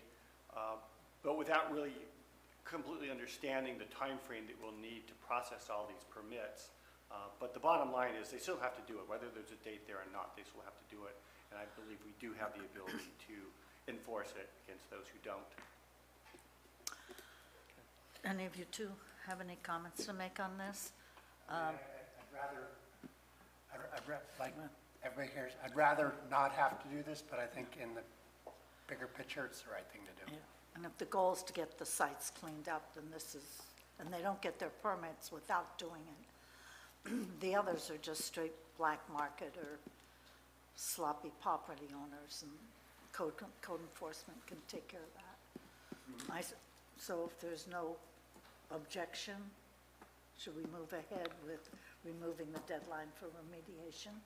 but without really completely understanding the time frame that we'll need to process all these permits. But the bottom line is they still have to do it, whether there's a date there or not, they still have to do it. And I believe we do have the ability to enforce it against those who don't. Any of you two have any comments to make on this? I'd like everybody hears, I'd rather not have to do this, but I think in the bigger picture, it's the right thing to do. Yeah. And if the goal is to get the sites cleaned up, then and they don't get their permits without doing it. The others are just straight black market or sloppy property owners, and code enforcement can take care of that. So if there's no objection, should we move ahead with removing the deadline for remediation?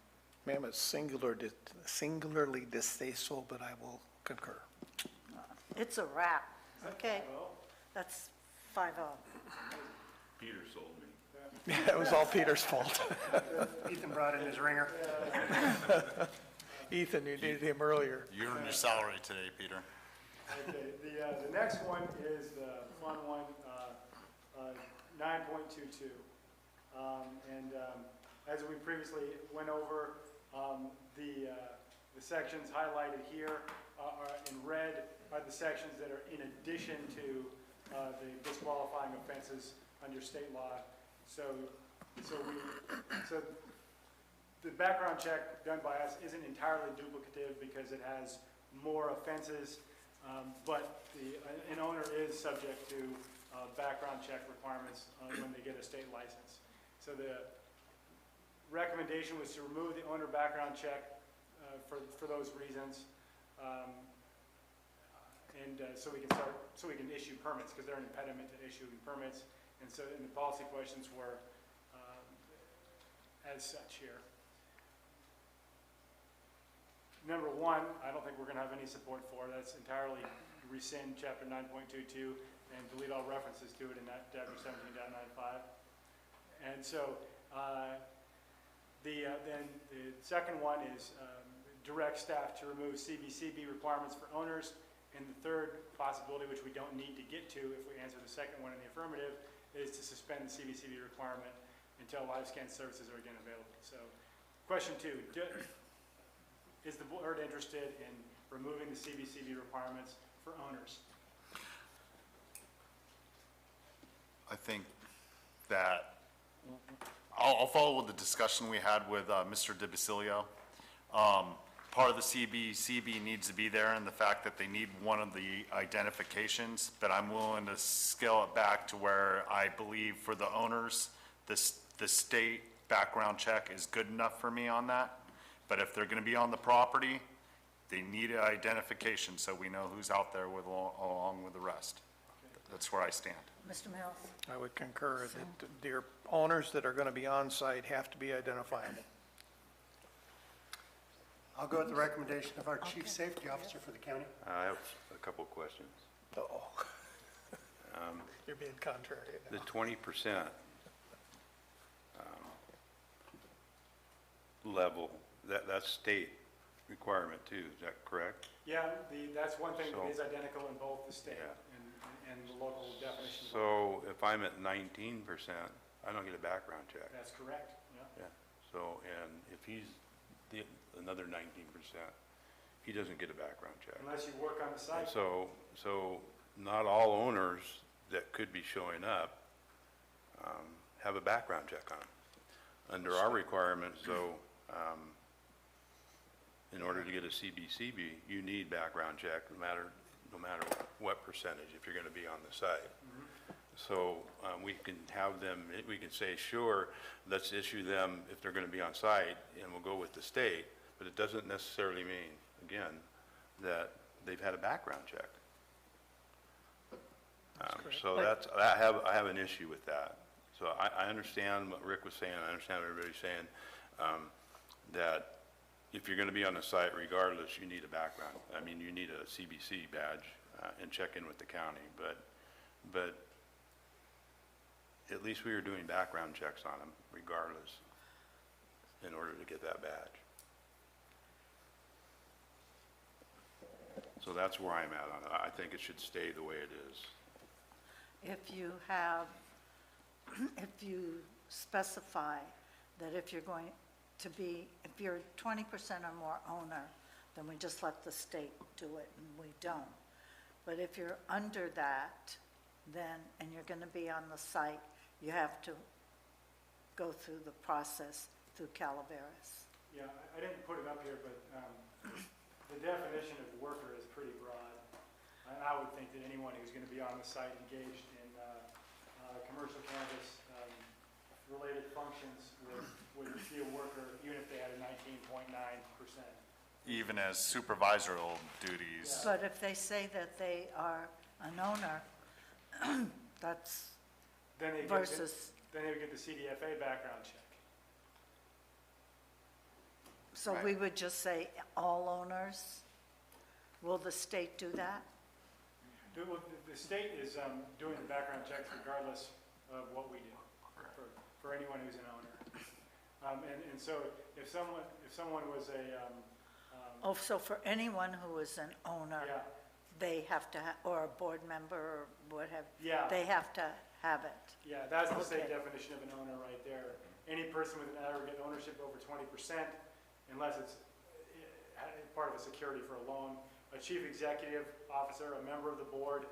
Ma'am, it's singularly distasteful, but I will concur. It's a wrap, okay? That's 5-0. Peter sold me. Yeah, it was all Peter's fault. Ethan brought in his ringer. Ethan, you needed him earlier. You earned your salary today, Peter. Okay, the next one is the fun one, 9.22. As we previously went over, the sections highlighted here are in red are the sections that are in addition to the disqualifying offenses under state law. So the background check done by us isn't entirely duplicative because it has more offenses, but an owner is subject to background check requirements when they get a state license. So the recommendation was to remove the owner background check for those reasons, so we can issue permits, because they're an impediment to issuing permits. And the policy questions were as such here. Number one, I don't think we're going to have any support for. That's entirely rescind Chapter 9.22 and delete all references to it in that Chapter 17.95. And so then the second one is direct staff to remove CBCB requirements for owners And the third possibility, which we don't need to get to if we answer the second one in the affirmative, is to suspend the CBCB requirement until live scan services are again available. So, question 2, is the board interested in removing the CBCB requirements for owners? I think that, I'll follow with the discussion we had with Mr. DeBasilio. Part of the CBCB needs to be there, and the fact that they need one of the identifications, but I'm willing to scale it back to where I believe for the owners, the state background check is good enough for me on that. But if they're gonna be on the property, they need an identification so we know who's out there with, along with the rest. That's where I stand. Mr. Mills? I would concur that the owners that are going to be on site have to be identifiable. I'll go with the recommendation of our chief safety officer for the county. I have a couple of questions. Uh-oh. You're being contrary The now. 20% level, that's state requirement too, is that correct? Yeah, that's one thing that So- is identical in both the state Yeah. and the local definition. So if I'm at 19%, I don't get a background check. That's correct, yeah. Yeah, so, and if he's another 19%, he doesn't get a background check. Unless you work on the And site. so not all owners that could be showing up have a background check on them. Under our requirements, though, in order to get a CBCB, you need background check no matter what percentage, if you're gonna be on the site. So, we can have them, we can say, sure, let's issue them if they're gonna be on site, and we'll go with the state, but it doesn't necessarily mean, again, that they've had a background check. So I have an issue with that. So I understand what Rick was saying, I understand what everybody's saying, that if you're gonna be on the site regardless, you need a background. I mean, you need a CBC badge, and check in with the county, but at least we were doing background checks on them regardless in order to get that badge. So that's where I'm at on it. I think it should stay the way it is. If you have, if you specify that if you're going to be, if you're 20% or more owner, then we just let the state do it, and we don't. But if you're under that, then, and you're going to be on the site, you have to go through the process through Calaveras. Yeah, I didn't put it up here, but the definition of worker is pretty broad. And I would think that anyone who's going to be on the site engaged in commercial cannabis related functions would be a worker, even if they had a 19.9%. Even as supervisory duties. But if they say that they are an owner, that's Then they versus, then they would get the CDFA background check. so we would just say all owners? Will the state do that? The state is doing the background checks regardless of what we do for anyone who's an owner. And so if someone was a Oh, so for anyone who is an owner, yeah, they have to, or a board member or what have, yeah, they have to have it. yeah, that's the state Okay. definition of an owner right there. Any person with an aggregate ownership over 20%, unless it's part of a security for a loan, a chief executive officer, a member of the board,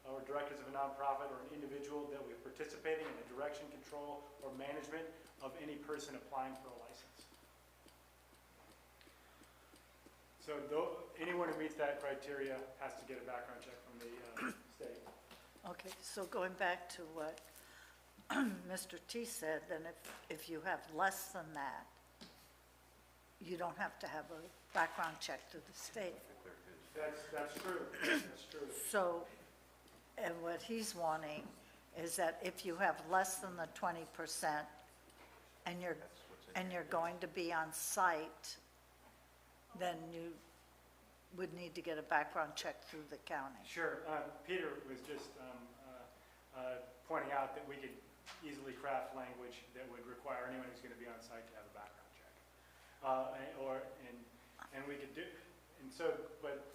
or directors of a nonprofit, or an individual that was participating in the direction, control, or management of any person applying for a license. So anyone who meets that criteria has to get a background check from the state. Okay, so going back to what Mr. T said, then if you have less than that, you don't have to have a background check through the state. That's true, that's true. So, and what he's wanting is that if you have less than the 20% and you're going to be on site, then you would need to get a background check through the county. Sure, Peter was just pointing out that we could easily craft language that would require anyone who's going to be on site to have a background check. And we could do, and so, but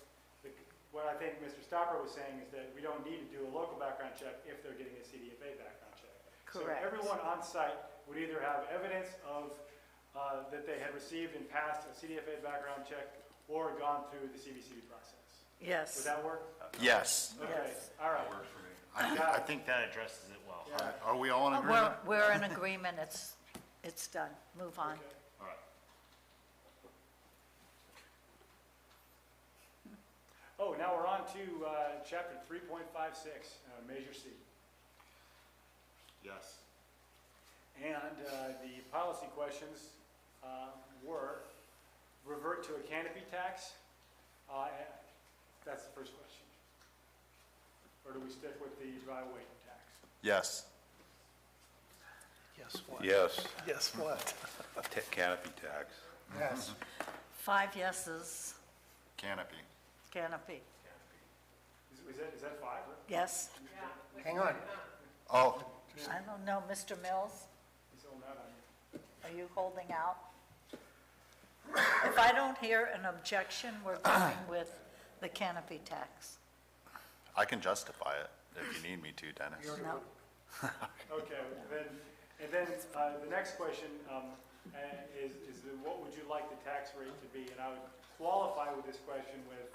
what I think Mr. Stopper was saying is that we don't need to do a local background check if they're getting a CDFA background check. Correct. So everyone on site would either have evidence of, that they had received and passed a CDFA background check or gone through the CBCB process. Yes, Would that work? Yes, Okay, yes. all right. I think that addresses it well. Yeah. Are we all in Oh, agreement? We're in agreement, it's done, move on. Okay. All right. Oh, now we're on to chapter 3.56, Measure C. Yes. And the policy questions were, revert to a canopy tax? That's the first question. Or do we stick with the dry weight tax? Yes. Yes, what? Yes, Yes, what? canopy tax. Yes. 5 yeses, Canopy. canopy, Is that 5? yes. Hang on. Oh, I don't know, Mr. Mills, He's holding out on you. are you holding out? If I don't hear an objection, we're going with the canopy tax. I can justify it if you need me to, Dennis. No, Okay, and then the next question is what would you like the tax rate to be? And I would qualify with this question with,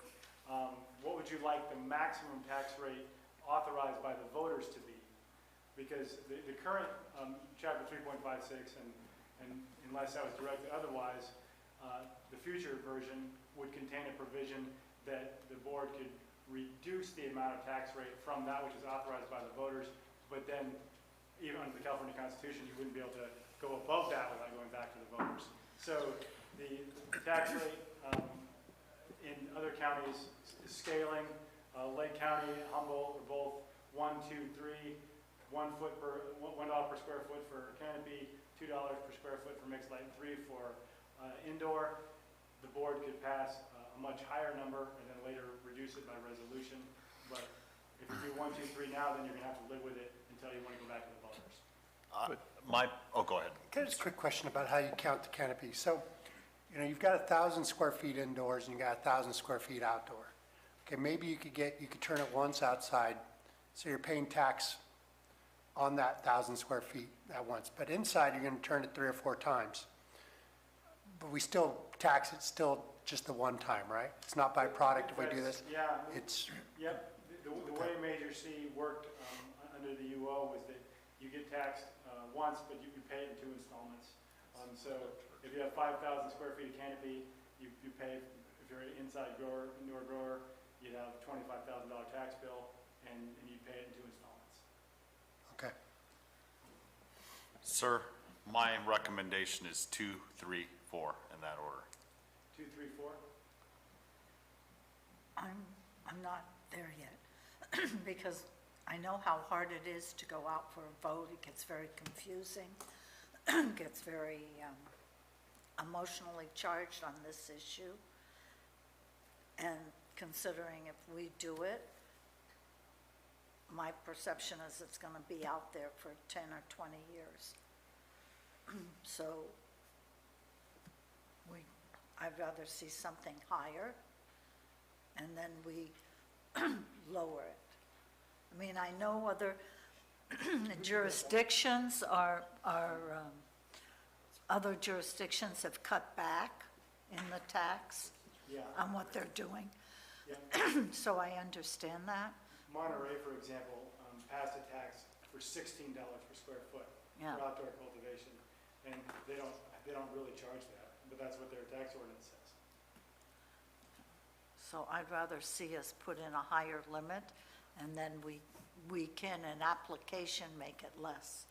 what would you like the maximum tax rate authorized by the voters to be? Because the current chapter 3.56, and unless I was directed otherwise, the future version would contain a provision that the board could reduce the amount of tax rate from that which is authorized by the voters, but then even under the California Constitution, you wouldn't be able to go above that without going back to the voters. So the tax rate in other counties is scaling. Lake County, Humboldt are both 1, 2, 3, $1 per square foot for canopy, $2 per square foot for mixed light, and 3 for indoor. The board could pass a much higher number and then later reduce it by resolution. But if you do 1, 2, 3 now, then you're gonna have to live with it until you want to go back to the voters. Go ahead. Can I just a quick question about how you count the canopy? So, you've got 1,000 square feet indoors and you got 1,000 square feet outdoor. Okay, maybe you could turn it once outside, so you're paying tax on that 1,000 square feet at once. But inside, you're gonna turn it 3 or 4 times. But we still tax it still just the one time, right? It's not by product if we do this? Yeah, It's, yep. The way Measure C worked under the UO was that you get taxed once, but you pay it in 2 installments. So if you have 5,000 square feet of canopy, you pay, if you're an inside grower, indoor grower, you'd have a $25,000 tax bill, and you pay it in 2 installments. okay. Sir, my recommendation is 2, 3, 4 in that order. 2, 3, 4? I'm not there yet, because I know how hard it is to go out for a vote. It gets very confusing, gets very emotionally charged on this issue. And considering if we do it, my perception is it's going to be out there for 10 or 20 years. So I'd rather see something higher, and then we lower it. I mean, I know other jurisdictions other jurisdictions have cut back in the tax Yeah. on what they're doing, Yeah. so I understand that. Monterey, for example, passed a tax for $16 per square foot Yeah. for outdoor cultivation. And they don't really charge that, but that's what their tax ordinance says. So I'd rather see us put in a higher limit, and then we can, in application, make it less.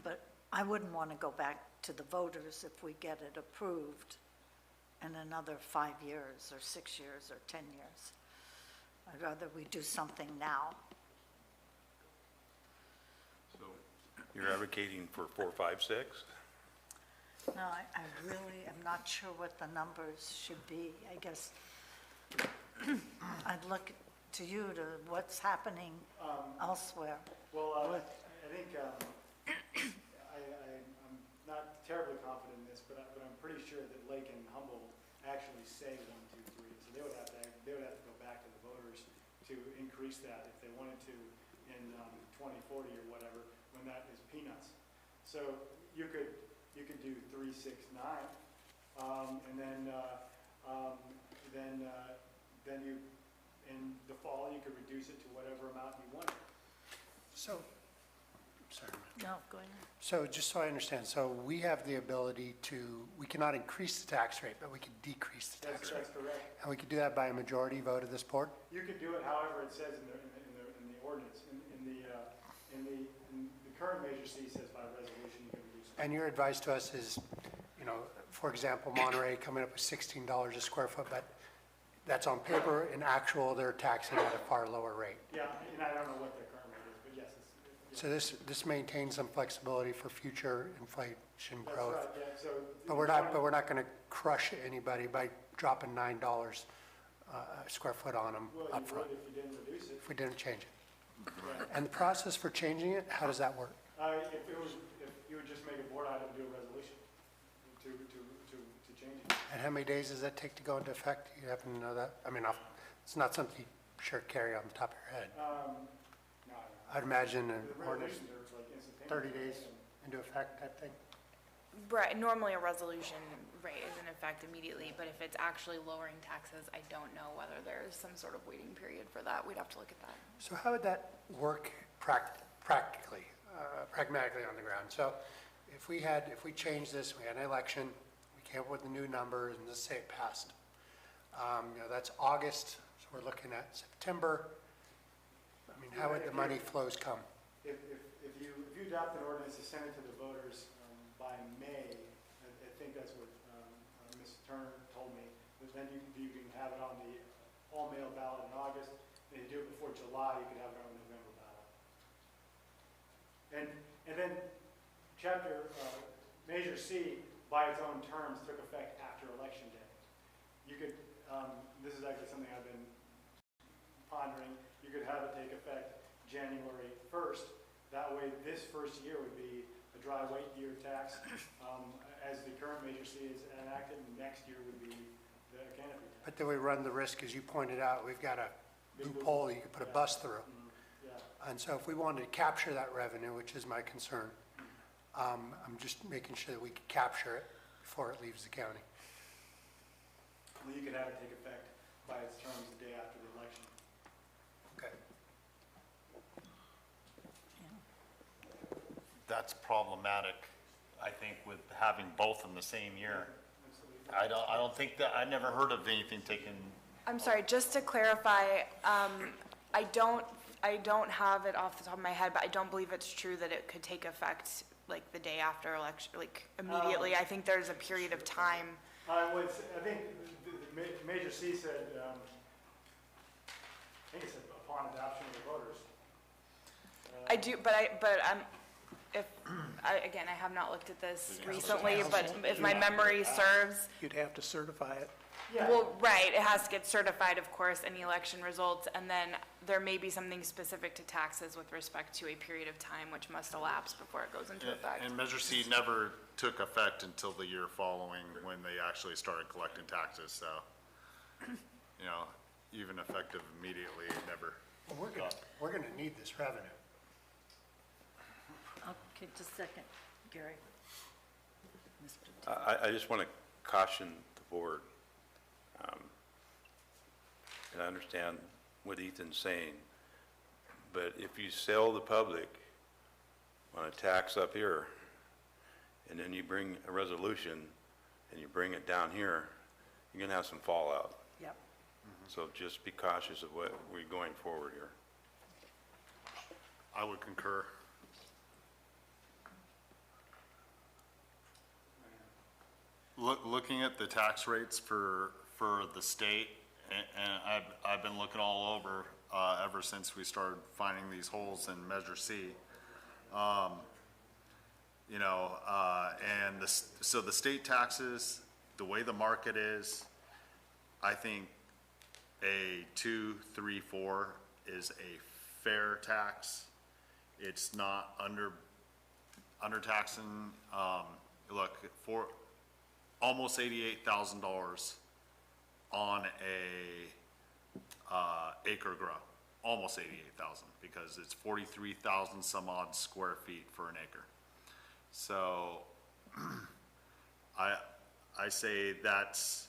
But I wouldn't want to go back to the voters if we get it approved in another 5 years, or 6 years, or 10 years. I'd rather we do something now. So you're advocating for 4, 5, 6? No, I really am not sure what the numbers should be. I guess I'd look to you to what's happening elsewhere. Well, I think, I'm not terribly confident in this, but I'm pretty sure that Lake and Humboldt actually say 1, 2, 3. So they would have to go back to to increase that if they wanted to in 2040 or whatever, when that is peanuts. So you could do 369, and then you, in the fall, you could reduce it to whatever amount you wanted. So, sorry. No, go ahead. So just so I understand, so we have the ability to, we cannot increase the tax rate, but we can decrease the tax rate. That's correct. And we could do that by a majority vote of this board? You could do it however it says in the ordinance. In the current Measure C says by resolution you can reduce it. And your advice to us is, you know, for example, Monterey coming up with $16 a square foot, but that's on paper. In actual, they're taxing at a far lower rate. Yeah, and I don't know what their current rate is, but yes, it's. So this maintains some flexibility for future inflation That's growth. right, yeah, so. But we're not going to crush anybody by dropping $9 a square foot on them Well, you upfront would if you didn't reduce it. if we didn't change it. Yeah. And the process for changing it, how does that work? If you would just make a board item, do a resolution to change it. And how many days does that take to go into effect? You happen to know that? I mean, it's not something you sure carry on the top of your head. No, I don't know. I'd imagine an The ordinance, resolutions are like instantaneous. 30 days into effect type thing. Right, normally a resolution rate is in effect immediately, but if it's actually lowering taxes, I don't know whether there's some sort of waiting period for that. We'd have to look at that. So how would that work practically, pragmatically on the ground? So if we changed this, we had an election, we came up with a new number, and let's say it passed. You know, that's August, so we're looking at September. I mean, how would the money flows come? If you adopt an ordinance to send it to the voters by May, I think that's what Ms. Turner told me, but then you can have it on the all-mail ballot in August, and you do it before July, you could have it on the November ballot. And then Measure C, by its own terms, took effect after Election Day. You could, this is actually something I've been pondering, you could have it take effect January 1st. That way, this first year would be a dry weight year tax, as the current Measure C is enacted, and next year would be the canopy tax. But then we run the risk, as you pointed out, we've got a loophole you could put a bus through. Yeah. And so if we wanted to capture that revenue, which is my concern, I'm just making sure that we can capture it before it leaves the county. Well, you could have it take effect by its terms the day after the election. Okay. That's problematic, I think, with having both in the same year. Absolutely. I don't think that, I never heard of anything taken, I'm sorry, just to clarify, I don't have it off the top of my head, but I don't believe it's true that it could take effect like the day after election, like immediately. I think there's a period of time. I think the Measure C said, I think it said upon adoption of the voters. I do, again, I have not looked at this recently, but if my memory serves, You'd have to certify it. Yeah. well, right, it has to get certified, of course, any election results, and then there may be something specific to taxes with respect to a period of time which must elapse before it goes into effect. and Measure C never took effect until the year following when they actually started collecting taxes, so, you know, even effective immediately, it never Well, we're gonna need this revenue. Okay, just a second, Gary. Mr. I just want to caution the board. And I understand what Ethan's saying, but if you sell the public on a tax up here, and then you bring a resolution and you bring it down here, you're going to have some fallout. Yep. So just be cautious of what we're going forward here. I would concur. Looking at the tax rates for the state, and I've been looking all over ever since we started finding these holes in Measure C. You know, and so the state taxes, the way the market is, I think a 2, 3, 4 is a fair tax. It's not undertaxing. Look, for almost $88,000 on a acre grow. almost 88,000, because it's 43,000 some odd square feet for an acre. So, I say that's,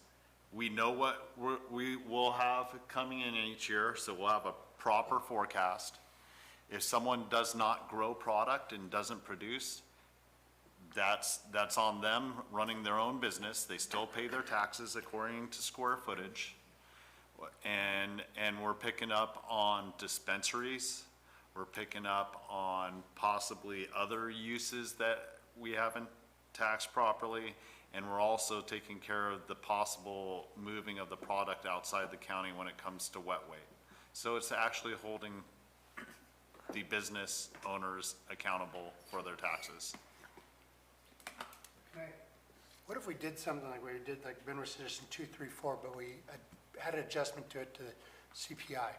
we know what we will have coming in each year, so we'll have a proper forecast. If someone does not grow product and doesn't produce, that's on them running their own business. They still pay their taxes according to square footage. And we're picking up on dispensaries, we're picking up on possibly other uses that we haven't taxed properly, and we're also taking care of the possible moving of the product outside the county when it comes to wet weight. So it's actually holding the business owners accountable for their taxes. What if we did something like we did, like Ben was suggesting 2, 3, 4, but we had an adjustment to it to CPI?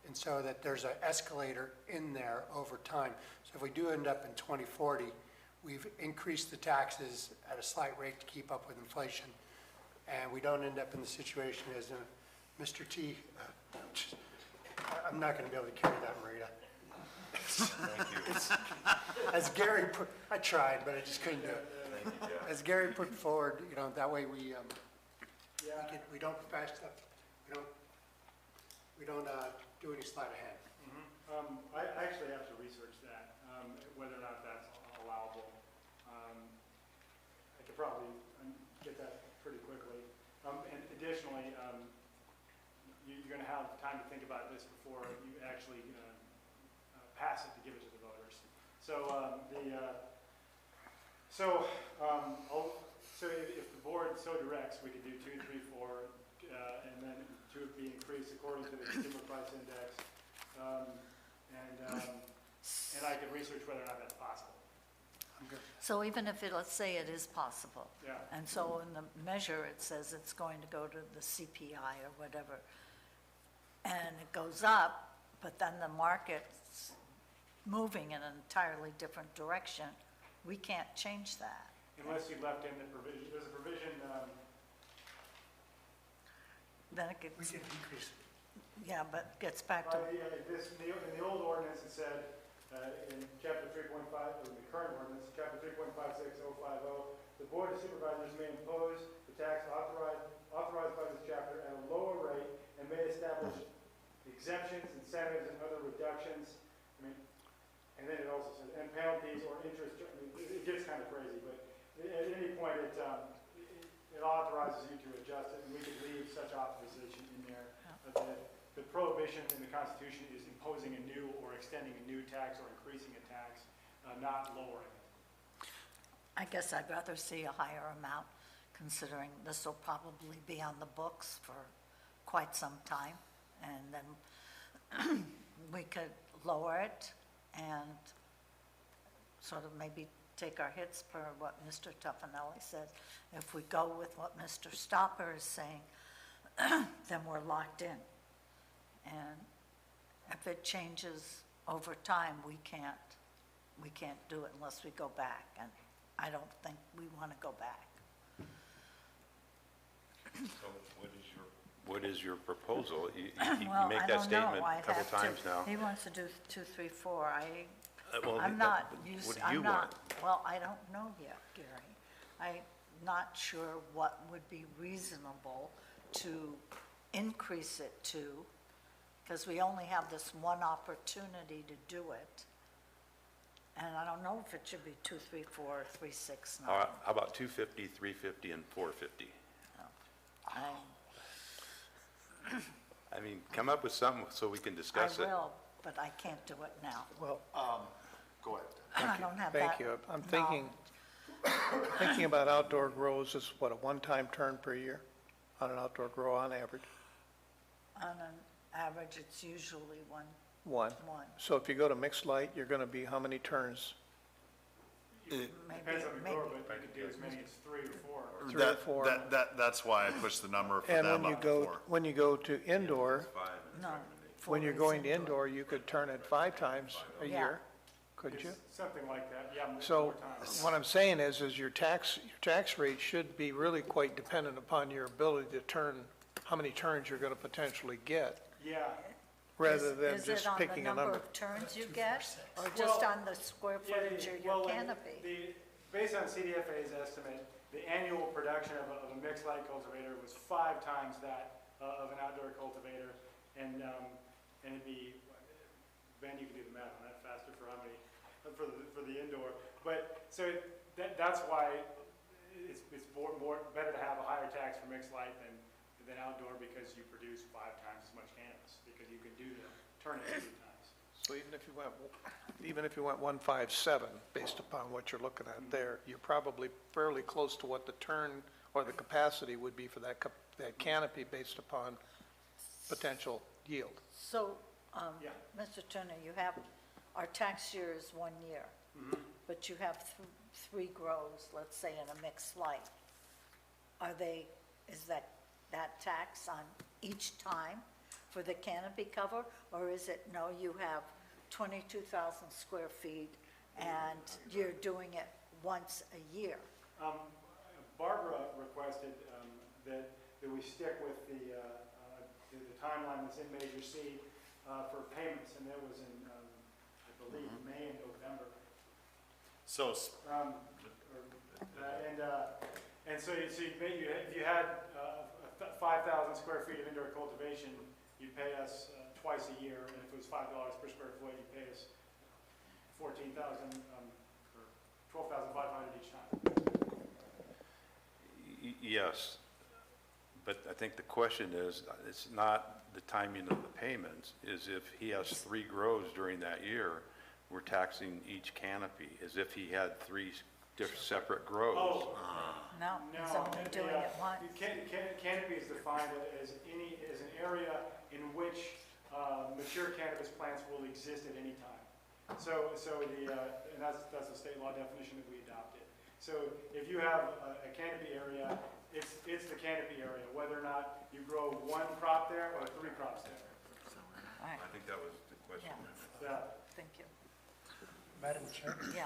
And so that there's an escalator in there over time. So if we do end up in 2040, we've increased the taxes at a slight rate to keep up with inflation, and we don't end up in the situation as Mr. T, I'm not going to be able to carry that, Marita. As Gary put, I tried, but I just couldn't do it. As Gary put forward, you know, that way we don't fast up, we don't do any sleight of hand. I actually have to research that, whether or not that's allowable. I could probably get that pretty quickly. And additionally, you're going to have time to think about this before you actually pass it to give it to the voters. So so if the board so directs, we could do 2, 3, 4, and then 2 would be increased according to the consumer price index. And I could research whether or not that's possible. So even if it, let's say it is possible. Yeah. And so in the measure, it says it's going to go to the CPI or whatever, and it goes up, but then the market's moving in an entirely different direction, we can't change that. Unless you left in the provision, there's a provision, Then it We gets, can increase it. yeah, but gets back to, in the old ordinance, it said, in chapter 3.5, or the current ordinance, chapter 3.56050, the board of supervisors may impose the tax authorized by this chapter at a lower rate and may establish exemptions, incentives, and other reductions. I mean, and then it also says, and penalties or interest. I mean, it gets kind of crazy, but at any point, it authorizes you to adjust it, and we could leave such authorization in there. The prohibition in the Constitution is imposing a new or extending a new tax or increasing a tax, not lowering it. I guess I'd rather see a higher amount, considering this will probably be on the books for quite some time. And then we could lower it and sort of maybe take our hits per what Mr. Tuffanelli said. If we go with what Mr. Stopper is saying, then we're locked in. And if it changes over time, we can't do it unless we go back. And I don't think we want to go back. So what is your proposal? You Well, make I that don't know. statement a I'd couple have to- times now. He wants to do 2, 3, 4. Well, I'm not what used, do I'm you not, want? well, I don't know yet, Gary. I'm not sure what would be reasonable to increase it to, because we only have this one opportunity to do it. And I don't know if it should be 2, 3, 4, 3, 6, 9. How about 250, 350, and 450? I mean, come up with something so we can I discuss it. will, but I can't do it now. Well, Go ahead. I don't have that. thank you. I'm thinking about outdoor grows is what, a one-time turn per year on an outdoor grow on average? On an average, it's usually one. One. So if you go to mixed light, you're going to be how many turns? Maybe, Depends on the maybe. grower, but you could do as many as 3 or 4. 3 or 4. That's why I pushed the number for And them when you up to 4. when you go to indoor, No. when you're 4 is going to indoor, you could turn it 5 times a Yeah. year, couldn't you? It's something like that, yeah, more So times. what I'm saying is your tax rate should be really quite dependent upon your ability to turn, how many turns you're going to potentially get, Yeah, rather than just picking a Is it on the number number. of turns you get, or just Well, on the square Yeah, footage of well, your canopy? Based on CDFA's estimate, the annual production of a mixed light cultivator was 5 times that of an outdoor cultivator, and it'd be, Ben, you can do the math on that faster for how many, for the indoor. But, so that's why it's better to have a higher tax for mixed light than outdoor, because you produce 5 times as much cannabis, because you can do the turn it 3 times. So even if you went 157, based upon what you're looking at there, you're probably fairly close to what the turn or the capacity would be for that canopy based upon potential yield. So, Yeah. Mr. Turner, you have, our tax year is 1 year, but you have 3 grows, let's say, in a mixed light. Is that tax on each time for the canopy cover? Or is it, no, you have 22,000 square feet and you're doing it once a year? Barbara requested that we stick with the timeline that's in Measure C for payments, and that was in, I believe, May and November. So, And so if you had 5,000 square feet of indoor cultivation, you'd pay us twice a year, and if it was $5 per square foot, you'd pay us $14,000 or $12,500 each time. Yes, but I think the question is, it's not the timing of the payments, is if he has 3 grows during that year, we're taxing each canopy as if he had 3 separate grows. Oh, No, he's only doing it once. Canopy is defined as an area in which mature cannabis plants will exist at any time. So and that's a state law definition that we adopted. So if you have a canopy area, it's the canopy area, whether or not you grow 1 crop there or 3 crops there. All right, I think that was the question. Yeah. thank you. Madam Chair, Yeah,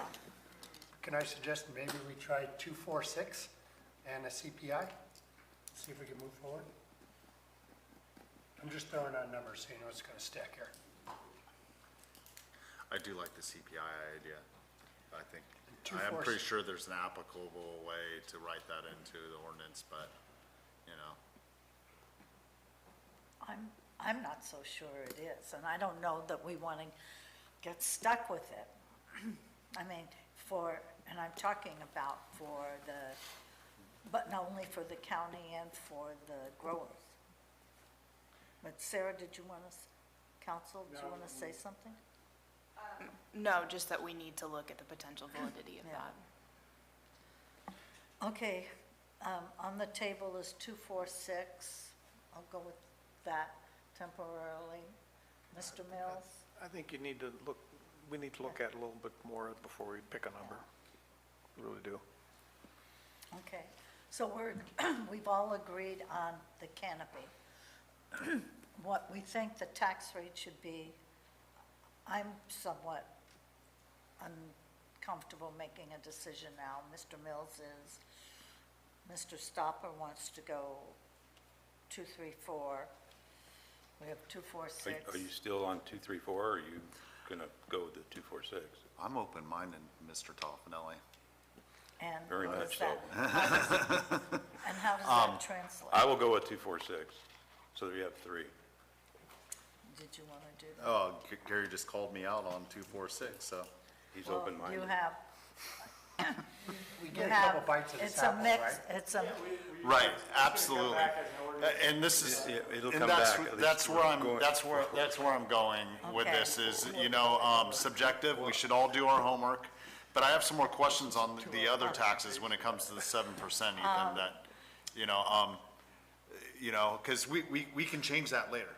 can I suggest maybe we try 246 and a CPI? See if we can move forward? I'm just throwing out numbers so you know it's going to stick here. I do like the CPI idea. I think, Two I'm force- pretty sure there's an applicable way to write that into the ordinance, but, you know. I'm not so sure it is, and I don't know that we want to get stuck with it. I mean, and I'm talking about but not only for the county and for the growers. But Sarah, did you want to, counsel, did you want to say something? No, just that we need to look at the potential validity of Yeah. that. Okay, on the table is 246. I'll go with that temporarily. Mr. Mills? I think we need to look at it a little bit more before we pick a number. We really do. Okay, so we've all agreed on the canopy. What we think the tax rate should be, I'm somewhat uncomfortable making a decision now. Mr. Mills is, Mr. Stopper wants to go 234. We have 246. Are you still on 234, or are you going to go with the 246? I'm open-minded, Mr. Toffenelli. And Very what much is so. that? And how does that translate? I will go with 246, so that we have 3. Did you want to do that? Oh, Gary just called me out on 246, so. He's Well, open-minded. You have, We you get a couple have, bites of this it's a apple, mix, right? it's a, Right, It's gonna come absolutely. back as an ordinance. And this is, It'll and come that's, back, at least that's where we're I'm, going- that's where I'm going with Okay. this is, you know, subjective, we should all do our homework. But I have some more questions on the other taxes when it comes to the 7%, Ethan, that, you know, because we can change that later.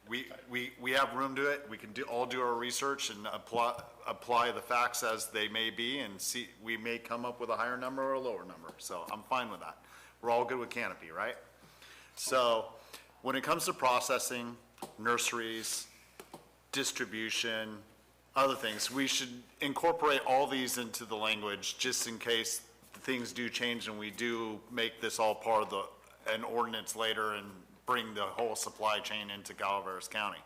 We have room to it, we can all do our research and apply the facts as they may be and see, we may come up with a higher number or a lower number, so I'm fine with that. We're all good with canopy, right? So, when it comes to processing, nurseries, distribution, other things, we should incorporate all these into the language just in case things do change and we do make this all part of an ordinance later and bring the whole supply chain into Calaveras County.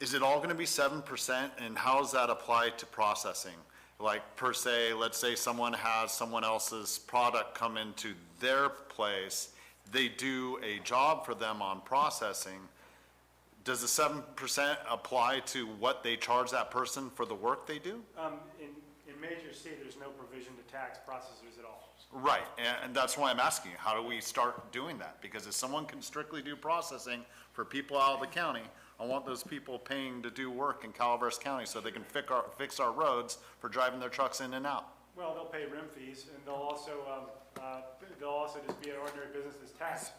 Is it all gonna be 7%, and how does that apply to processing? Like, per se, let's say someone has someone else's product come into their place, they do a job for them on processing. Does the 7% apply to what they charge that person for the work they do? In Major C, there's no provision to tax processors at all. Right, and that's why I'm asking you, how do we start doing that? Because if someone can strictly do processing for people out of the county, I want those people paying to do work in Calaveras County so they can fix our roads for driving their trucks in and out. Well, they'll pay rim fees, and they'll also just be an ordinary business that's taxed.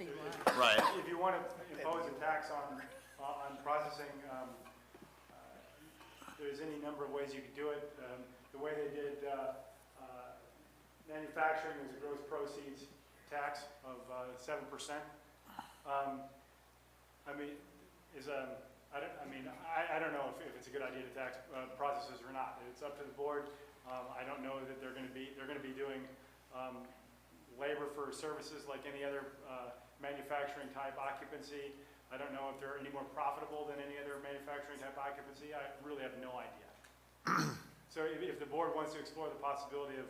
Right. If you want to impose a tax on processing, there's any number of ways you could do it. The way they did manufacturing is a gross proceeds tax of 7%. I don't know if it's a good idea to tax processors or not. It's up to the board. I don't know that they're going to be doing labor for services like any other manufacturing type occupancy. I don't know if they're any more profitable than any other manufacturing type occupancy. I really have no idea. So if the board wants to explore the possibility of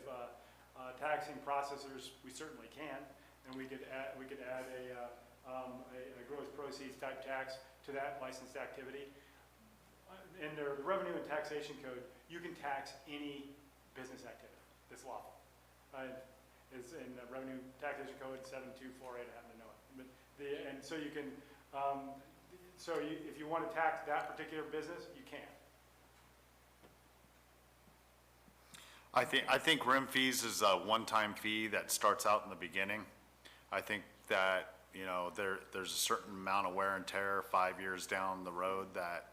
taxing processors, we certainly can, and we could add a gross proceeds type tax to that licensed activity. In the Revenue and Taxation Code, you can tax any business activity that's lawful. It's in the Revenue Taxation Code 7248, I happen to know it. And so you can, if you want to tax that particular business, you can. I think rim fees is a one-time fee that starts out in the beginning. I think that, there's a certain amount of wear and tear 5 years down the road that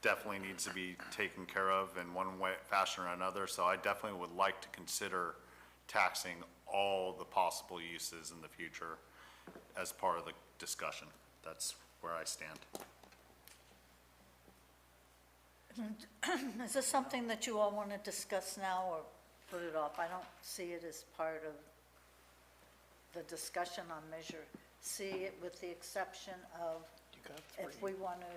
definitely needs to be taken care of in one way, fashion or another. So I definitely would like to consider taxing all the possible uses in the future as part of the discussion. That's where I stand. Is this something that you all want to discuss now or put it off? I don't see it as part of the discussion on Measure C, with the exception of if we want to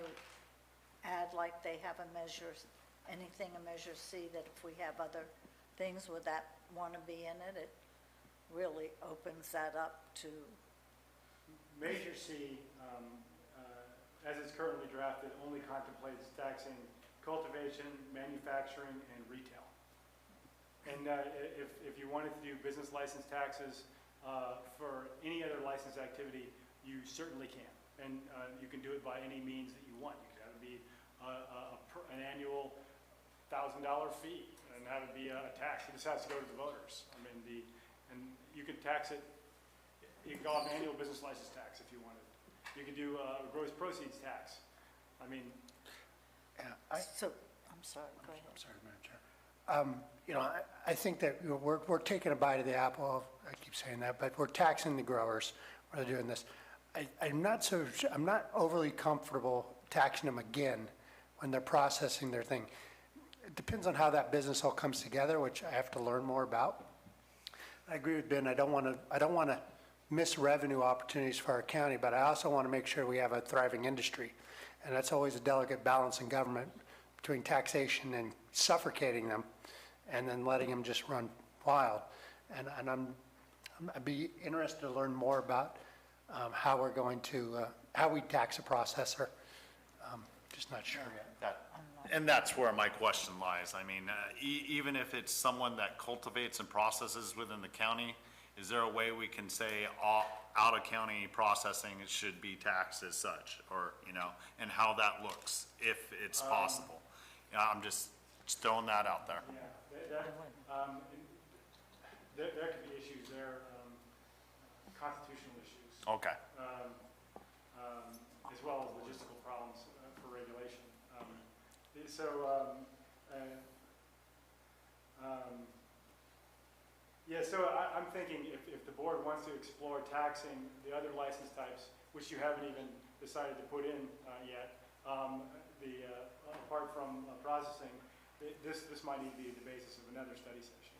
add, like they have anything in Measure C, that if we have other things would that want to be in it, it really opens that up to. Measure C, as it's currently drafted, only contemplates taxing cultivation, manufacturing, and retail. And if you wanted to do business license taxes for any other licensed activity, you certainly can. And you can do it by any means that you want. You can have it be an annual $1,000 fee and have it be a tax. It just has to go to the voters. And you can tax it. You can call it an annual business license tax if you wanted. You can do a gross proceeds tax. So, I'm sorry, go ahead. I'm sorry, Madam Chair. I think that we're taking a bite of the apple. I keep saying that, but we're taxing the growers while they're doing this. I'm not overly comfortable taxing them again when they're processing their thing. It depends on how that business all comes together, which I have to learn more about. I agree with Ben. I don't want to miss revenue opportunities for our county, but I also want to make sure we have a thriving industry. And that's always a delicate balance in government between taxation and suffocating them and then letting them just run wild. And I'd be interested to learn more about how we're going to, how we tax a processor. Just not sure yet. And that's where my question lies. Even if it's someone that cultivates and processes within the county, is there a way we can say out-of-county processing should be taxed as such, or, and how that looks, if it's possible? I'm just throwing that out there. Yeah, there could be issues there, constitutional issues. Okay. As well as logistical problems for regulation. So I'm thinking if the board wants to explore taxing the other license types, which you haven't even decided to put in yet, apart from processing, this might need to be the basis of another study session.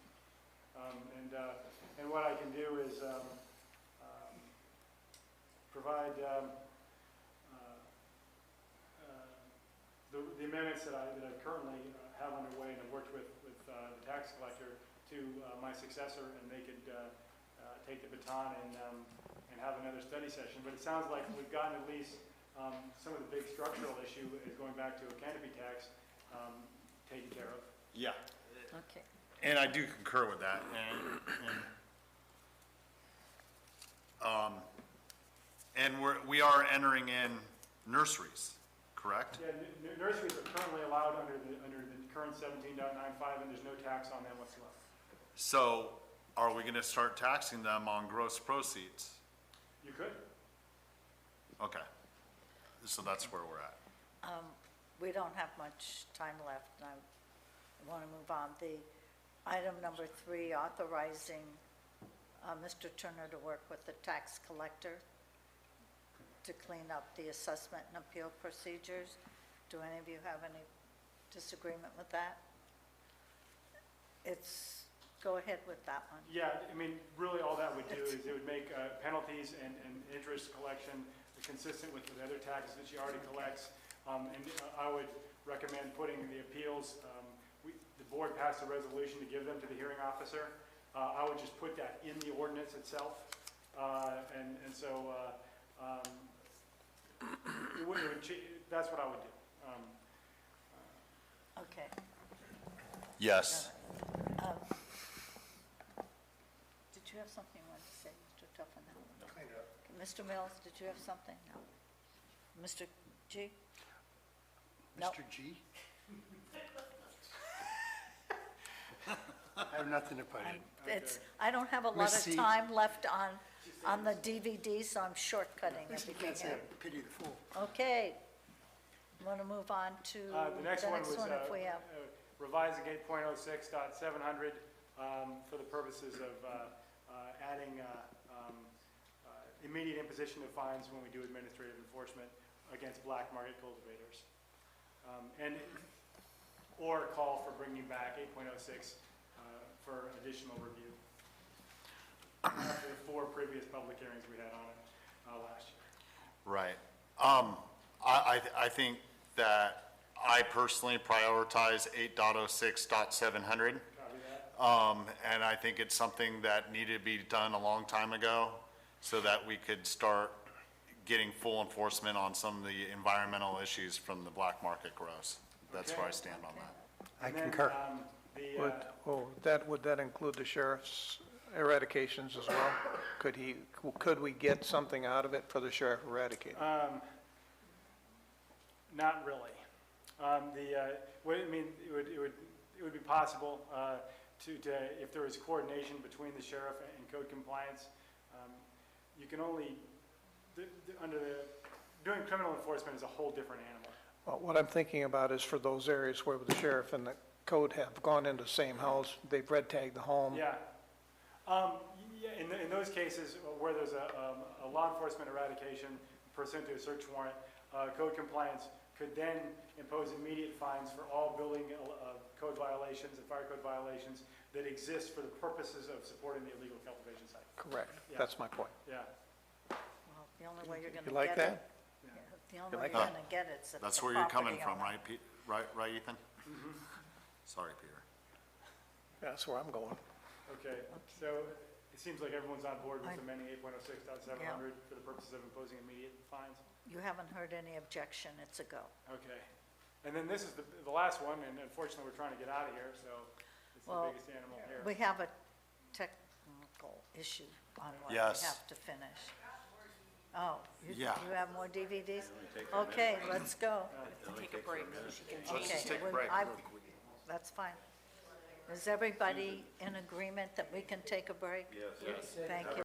And what I can do is provide the amendments that I currently have underway and have worked with the tax collector to my successor, and they could take the baton and have another study session. But it sounds like we've gotten at least some of the big structural issue is going back to a canopy tax taken care of. Yeah, Okay. and I do concur with that, and we are entering in nurseries, correct? Yeah, nurseries are currently allowed under the current 17.95, and there's no tax on them whatsoever. So are we gonna start taxing them on gross proceeds? You could. Okay, so that's where we're at. We don't have much time left, and I want to move on. The item number 3, authorizing Mr. Turner to work with the tax collector to clean up the assessment and appeal procedures. Do any of you have any disagreement with that? Go ahead with that one. Yeah, I mean, really all that would do is it would make penalties and interest collection consistent with the other taxes that she already collects. And I would recommend putting the appeals, the board passed a resolution to give them to the hearing officer. I would just put that in the ordinance itself. That's what I would do. Okay. Yes. Did you have something you wanted to say, Mr. Tuffin? Mr. Mills, did you have something? No. Mr. G? No. Mr. G? I have nothing to put in. I don't have a lot Miss of C. time left on the DVD, so I'm shortcutting You everything. can't say here. pity the fool. Okay. Want to move on to The next one was if we have. revising 8.06.700 for the purposes of adding immediate imposition of fines when we do administrative enforcement against black market cultivators. Or call for bringing back 8.06 for additional review. After the 4 previous public hearings we had on it last year. Right. I think that I personally prioritize 8.06.700. Copy that? And I think it's something that needed to be done a long time ago so that we could start getting full enforcement on some of the environmental issues from the black market grows. That's where I stand on that. I And then, concur. Would that include the sheriff's eradications as well? Could we get something out of it for the sheriff eradicating? Not really. It would be possible if there was coordination between the sheriff and code compliance. You can only, doing criminal enforcement is a whole different animal. Well, what I'm thinking about is for those areas where the sheriff and the code have gone into the same house, they've red tagged the home. Yeah. In those cases where there's a law enforcement eradication pursuant to a search warrant, code compliance could then impose immediate fines for all building code violations and fire code violations that exist for the purposes of supporting the illegal cultivation site. Correct. Yeah. That's my point. Yeah. Well, the only way you're going to You like get that? it. Yeah, the only You way like you're that? going to get it's if That's the where you're coming property from, owner- right, Pete? Right, Ethan? Sorry, Peter. That's where I'm going. Okay, so it seems like everyone's on board with amending 8.06.700 for the purposes of imposing immediate fines. You haven't heard any objection, it's a go. Okay. And then this is the last one, and unfortunately, we're trying to get out of here, so it's the Well, biggest animal here. We have a technical issue on what we Yes. have to finish. Oh, Yeah. you have more DVDs? Okay, let's go. Take a break so she can Let's just Okay, take a well, break I- real quick. That's fine. Is everybody in agreement that we can take a break? Yes. Thank you.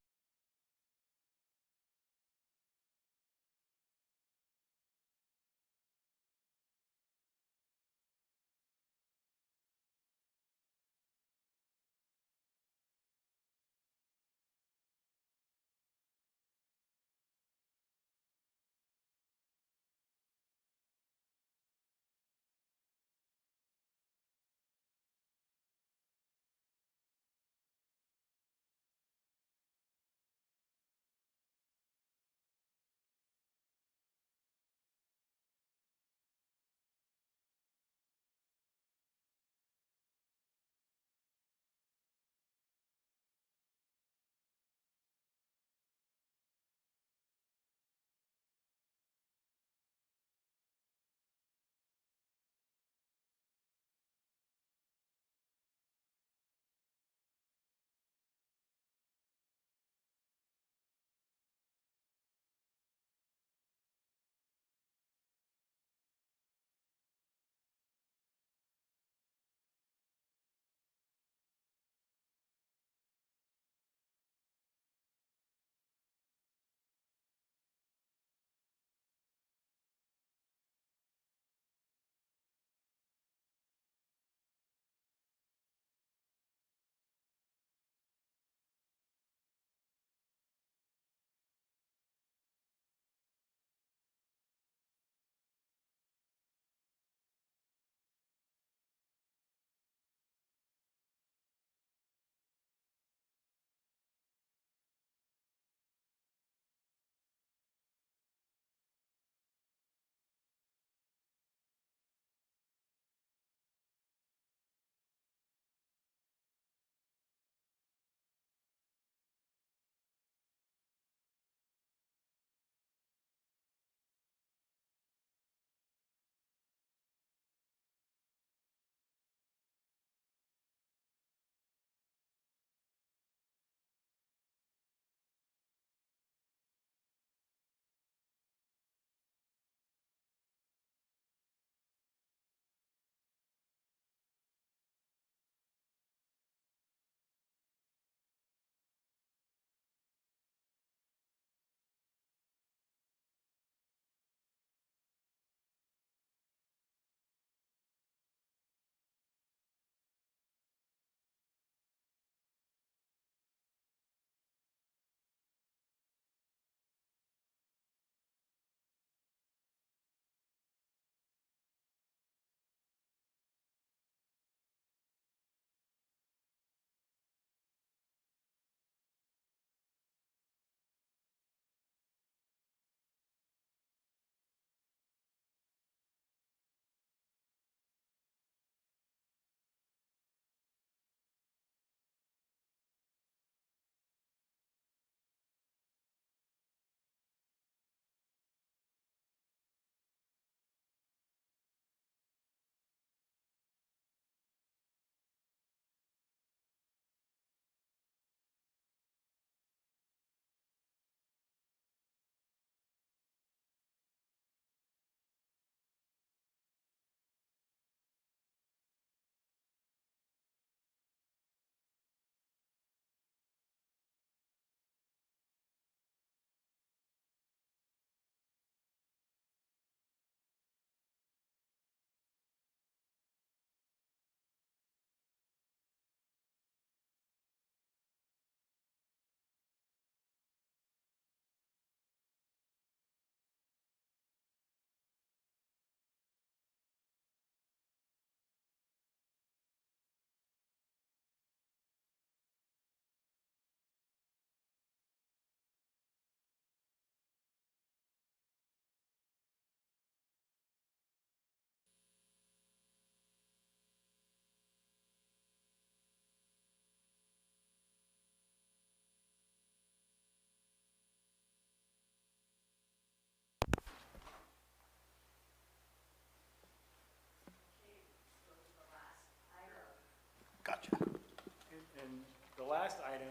The last item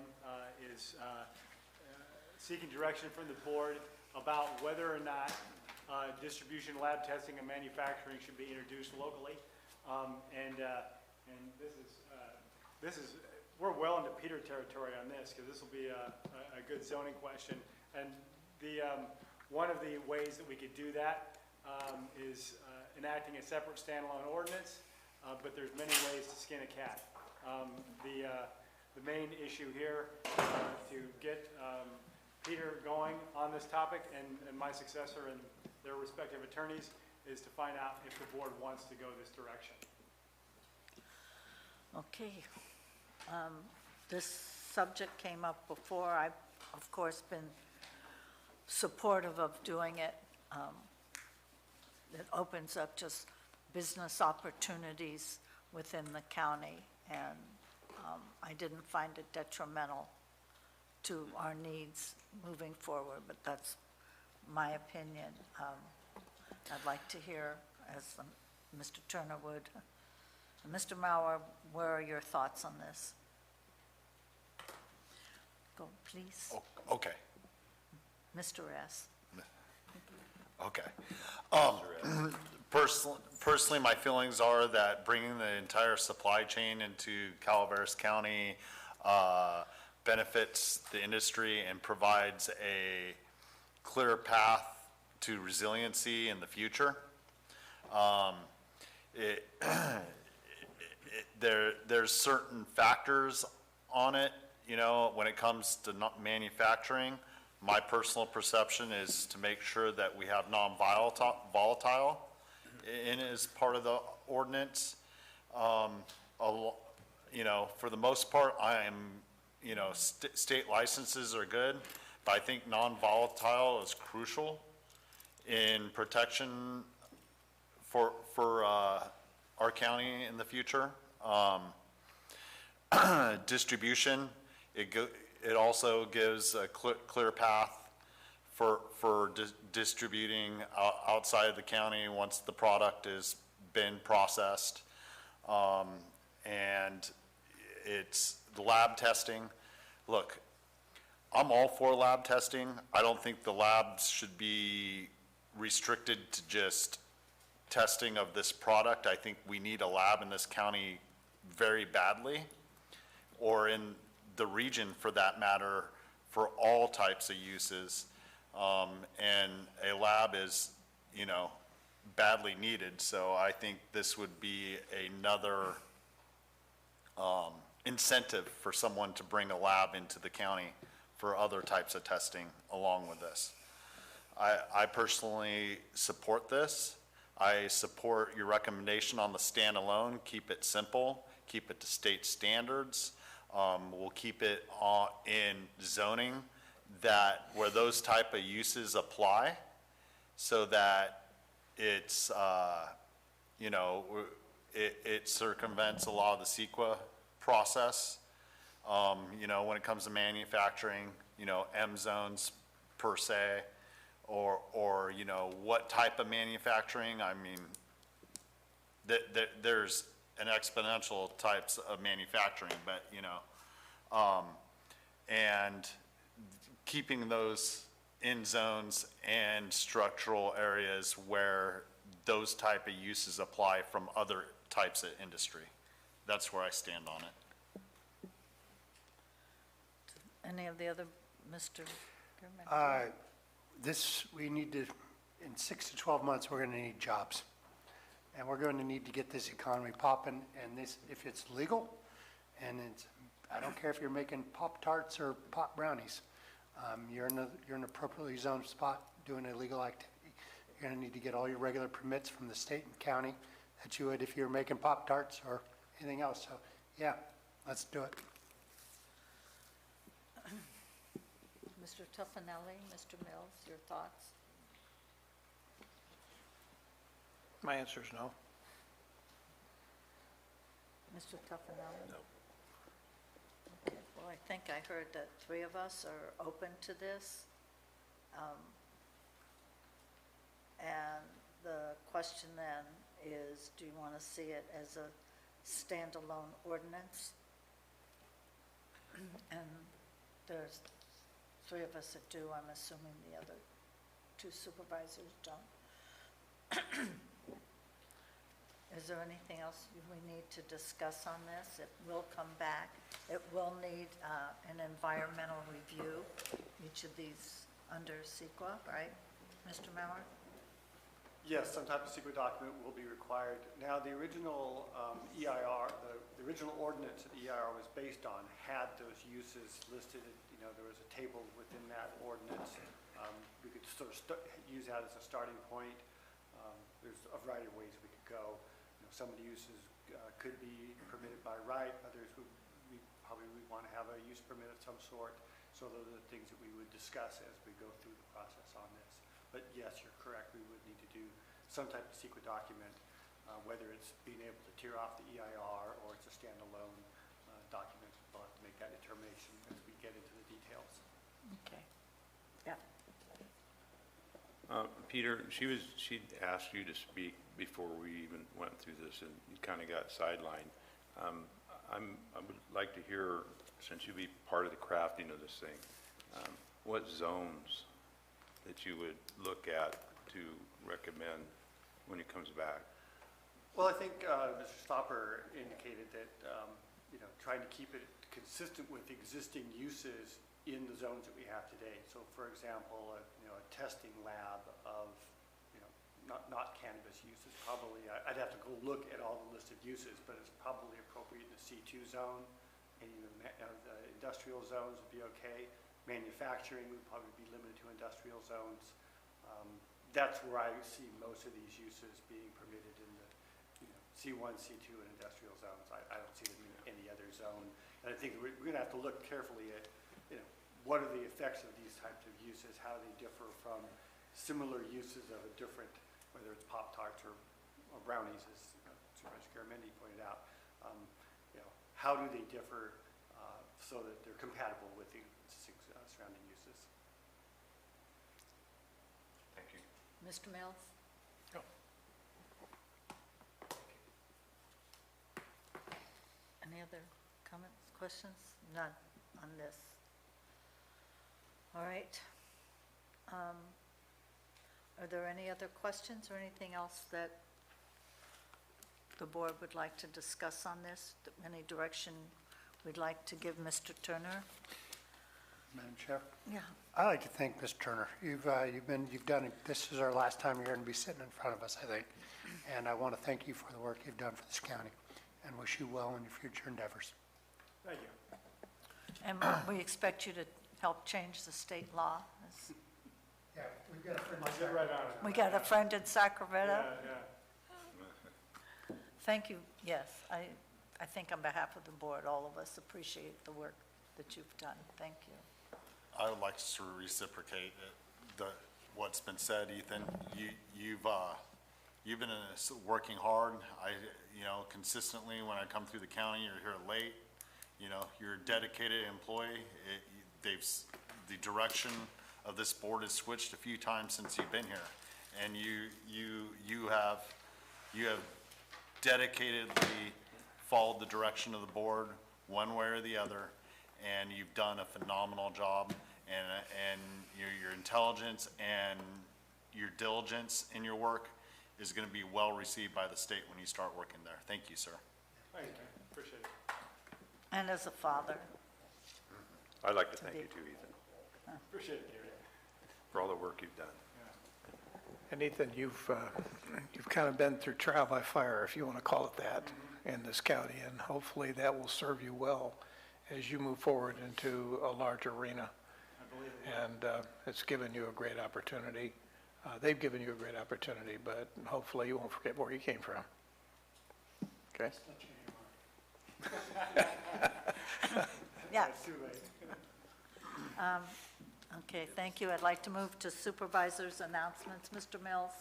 is seeking direction from the board about whether or not distribution, lab testing, and manufacturing should be introduced locally. And this is, we're well into Peter territory on this, because this will be a good zoning question. And one of the ways that we could do that is enacting a separate standalone ordinance, but there's many ways to skin a cat. The main issue here to get Peter going on this topic and my successor and their respective attorneys is to find out if the board wants to go this direction. Okay. This subject came up before. I've, of course, been supportive of doing it. It opens up just business opportunities within the county, and I didn't find it detrimental to our needs moving forward, but that's my opinion. I'd like to hear, as Mr. Turner would. Mr. Mauer, where are your thoughts on this? Go, please. Okay, Mr. S. okay. Personally, my feelings are that bringing the entire supply chain into Calaveras County benefits the industry and provides a clear path to resiliency in the future. There's certain factors on it, you know, when it comes to manufacturing. My personal perception is to make sure that we have non-volatile in as part of the ordinance. You know, for the most part, you know, state licenses are good, but I think non-volatile is crucial in protection for our county in the future. Distribution, it also gives a clear path for distributing outside of the county once the product has been processed. And it's the lab testing. Look, I'm all for lab testing. I don't think the labs should be restricted to just testing of this product. I think we need a lab in this county very badly, or in the region for that matter, for all types of uses. And a lab is, you know, badly needed. So I think this would be another incentive for someone to bring a lab into the county for other types of testing along with this. I personally support this. I support your recommendation on the standalone. Keep it simple, keep it to state standards. We'll keep it in zoning that where those type of uses apply, so that it's, you know, it circumvents a lot of the CEQA process. You know, when it comes to manufacturing, you know, M zones per se, or you know, what type of manufacturing. I mean, there's an exponential types of manufacturing, but you know, and keeping those in zones and structural areas where those type of uses apply from other types of industry. That's where I stand on it. Any of the other, Mr. German? We need to, in 6 to 12 months, we're going to need jobs. And we're going to need to get this economy popping, and this, if it's legal, and it's, I don't care if you're making Pop-Tarts or Pop Brownies, you're in an appropriately zoned spot doing illegal activity. You're going to need to get all your regular permits from the state and county that you would if you're making Pop-Tarts or anything else. So, yeah, let's do it. Mr. Tuffanelli, Mr. Mills, your thoughts? My answer is no. Mr. Tuffanelli? No. Okay, well, I think I heard that 3 of us are open to this. And the question then is, do you want to see it as a standalone ordinance? And there's 3 of us that do, I'm assuming the other 2 supervisors don't. Is there anything else we need to discuss on this? It will come back. It will need an environmental review, each of these under CEQA, right, Mr. Mauer? Yes, some type of secret document will be required. Now, the original EIR, the original ordinance that EIR was based on had those uses listed. You know, there was a table within that ordinance. We could sort of use that as a starting point. There's a variety of ways we could go. You know, some of the uses could be permitted by right. Others we probably would want to have a use permit of some sort. So those are the things that we would discuss as we go through the process on this. But yes, you're correct. We would need to do some type of secret document, whether it's being able to tear off the EIR or it's a standalone document. We'll have to make that determination as we get into the details. Okay. Yeah. Peter, she'd asked you to speak before we even went through this, and you kind of got sidelined. I would like to hear, since you'll be part of the crafting of this thing, what zones that you would look at to recommend when it comes back? Well, I think Mr. Stopper indicated that, you know, trying to keep it consistent with existing uses in the zones that we have today. So, for example, you know, a testing lab of, you know, not cannabis uses probably. I'd have to go look at all the listed uses, but it's probably appropriate in the C2 zone. And even the industrial zones would be okay. Manufacturing would probably be limited to industrial zones. That's where I see most of these uses being permitted in the, you know, C1, C2, and industrial zones. I don't see them in any other zone. And I think we're going to have to look carefully at, you know, what are the effects of these types of uses, how they differ from similar uses of a different, whether it's Pop-Tarts or brownies, as Supervisor Garamendi pointed out. You know, how do they differ so that they're compatible with the surrounding uses? Thank you. Mr. Mills? Any other comments, questions? None on this. All right. Are there any other questions or anything else that the board would like to discuss on this? Any direction we'd like to give Mr. Turner? Madam Chair? Yeah. I'd like to thank Ms. Turner. You've done it. This is our last time you're going to be sitting in front of us, I think. And I want to thank you for the work you've done for this county and wish you well in your future endeavors. Thank you. And we expect you to help change the state law. Yeah, we've got a friend. I'll get right on it. We got a friend in Sacramento. Yeah, yeah. Thank you. Yes, I think on behalf of the board, all of us appreciate the work that you've done. Thank you. I would like to reciprocate what's been said, Ethan. You've been working hard. You know, consistently when I come through the county, you're here late. You know, you're a dedicated employee. The direction of this board has switched a few times since you've been here, and you have dedicatedly followed the direction of the board one way or the other, and you've done a phenomenal job. And your intelligence and your diligence in your work is going to be well received by the state when you start working there. Thank you, sir. Thank you. Appreciate it. And as a father, I'd like to thank you too, Ethan, Appreciate it, Gary. for all the work you've done. And Ethan, you've kind of been through trial by fire, if you want to call it that, in this county, and hopefully that will serve you well as you move forward into a larger arena. And it's given you a great opportunity. They've given you a great opportunity, but hopefully you won't forget where you came from. Okay? yeah. It's too late. Okay, thank you. I'd like to move to supervisors' announcements. Mr. Mills?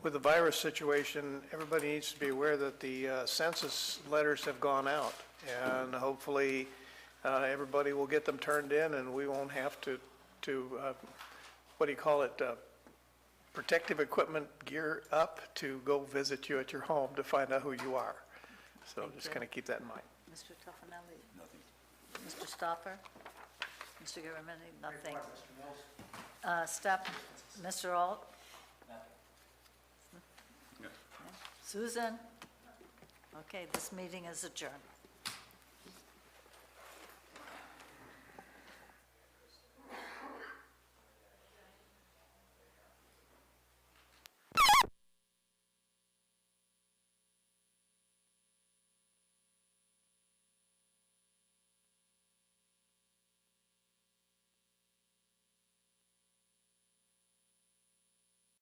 With the virus situation, everybody needs to be aware that the census letters have gone out, and hopefully everybody will get them turned in, and we won't have to what do you call it, protective equipment gear up to go visit you at your home to find out who you are. So Thank just you. kind of keep that in mind. Mr. Tuffanelli? Nothing. Mr. Stopper? Mr. Garamendi? Nothing. Step, Mr. Alt? Nothing. Susan? Okay, this meeting is adjourned.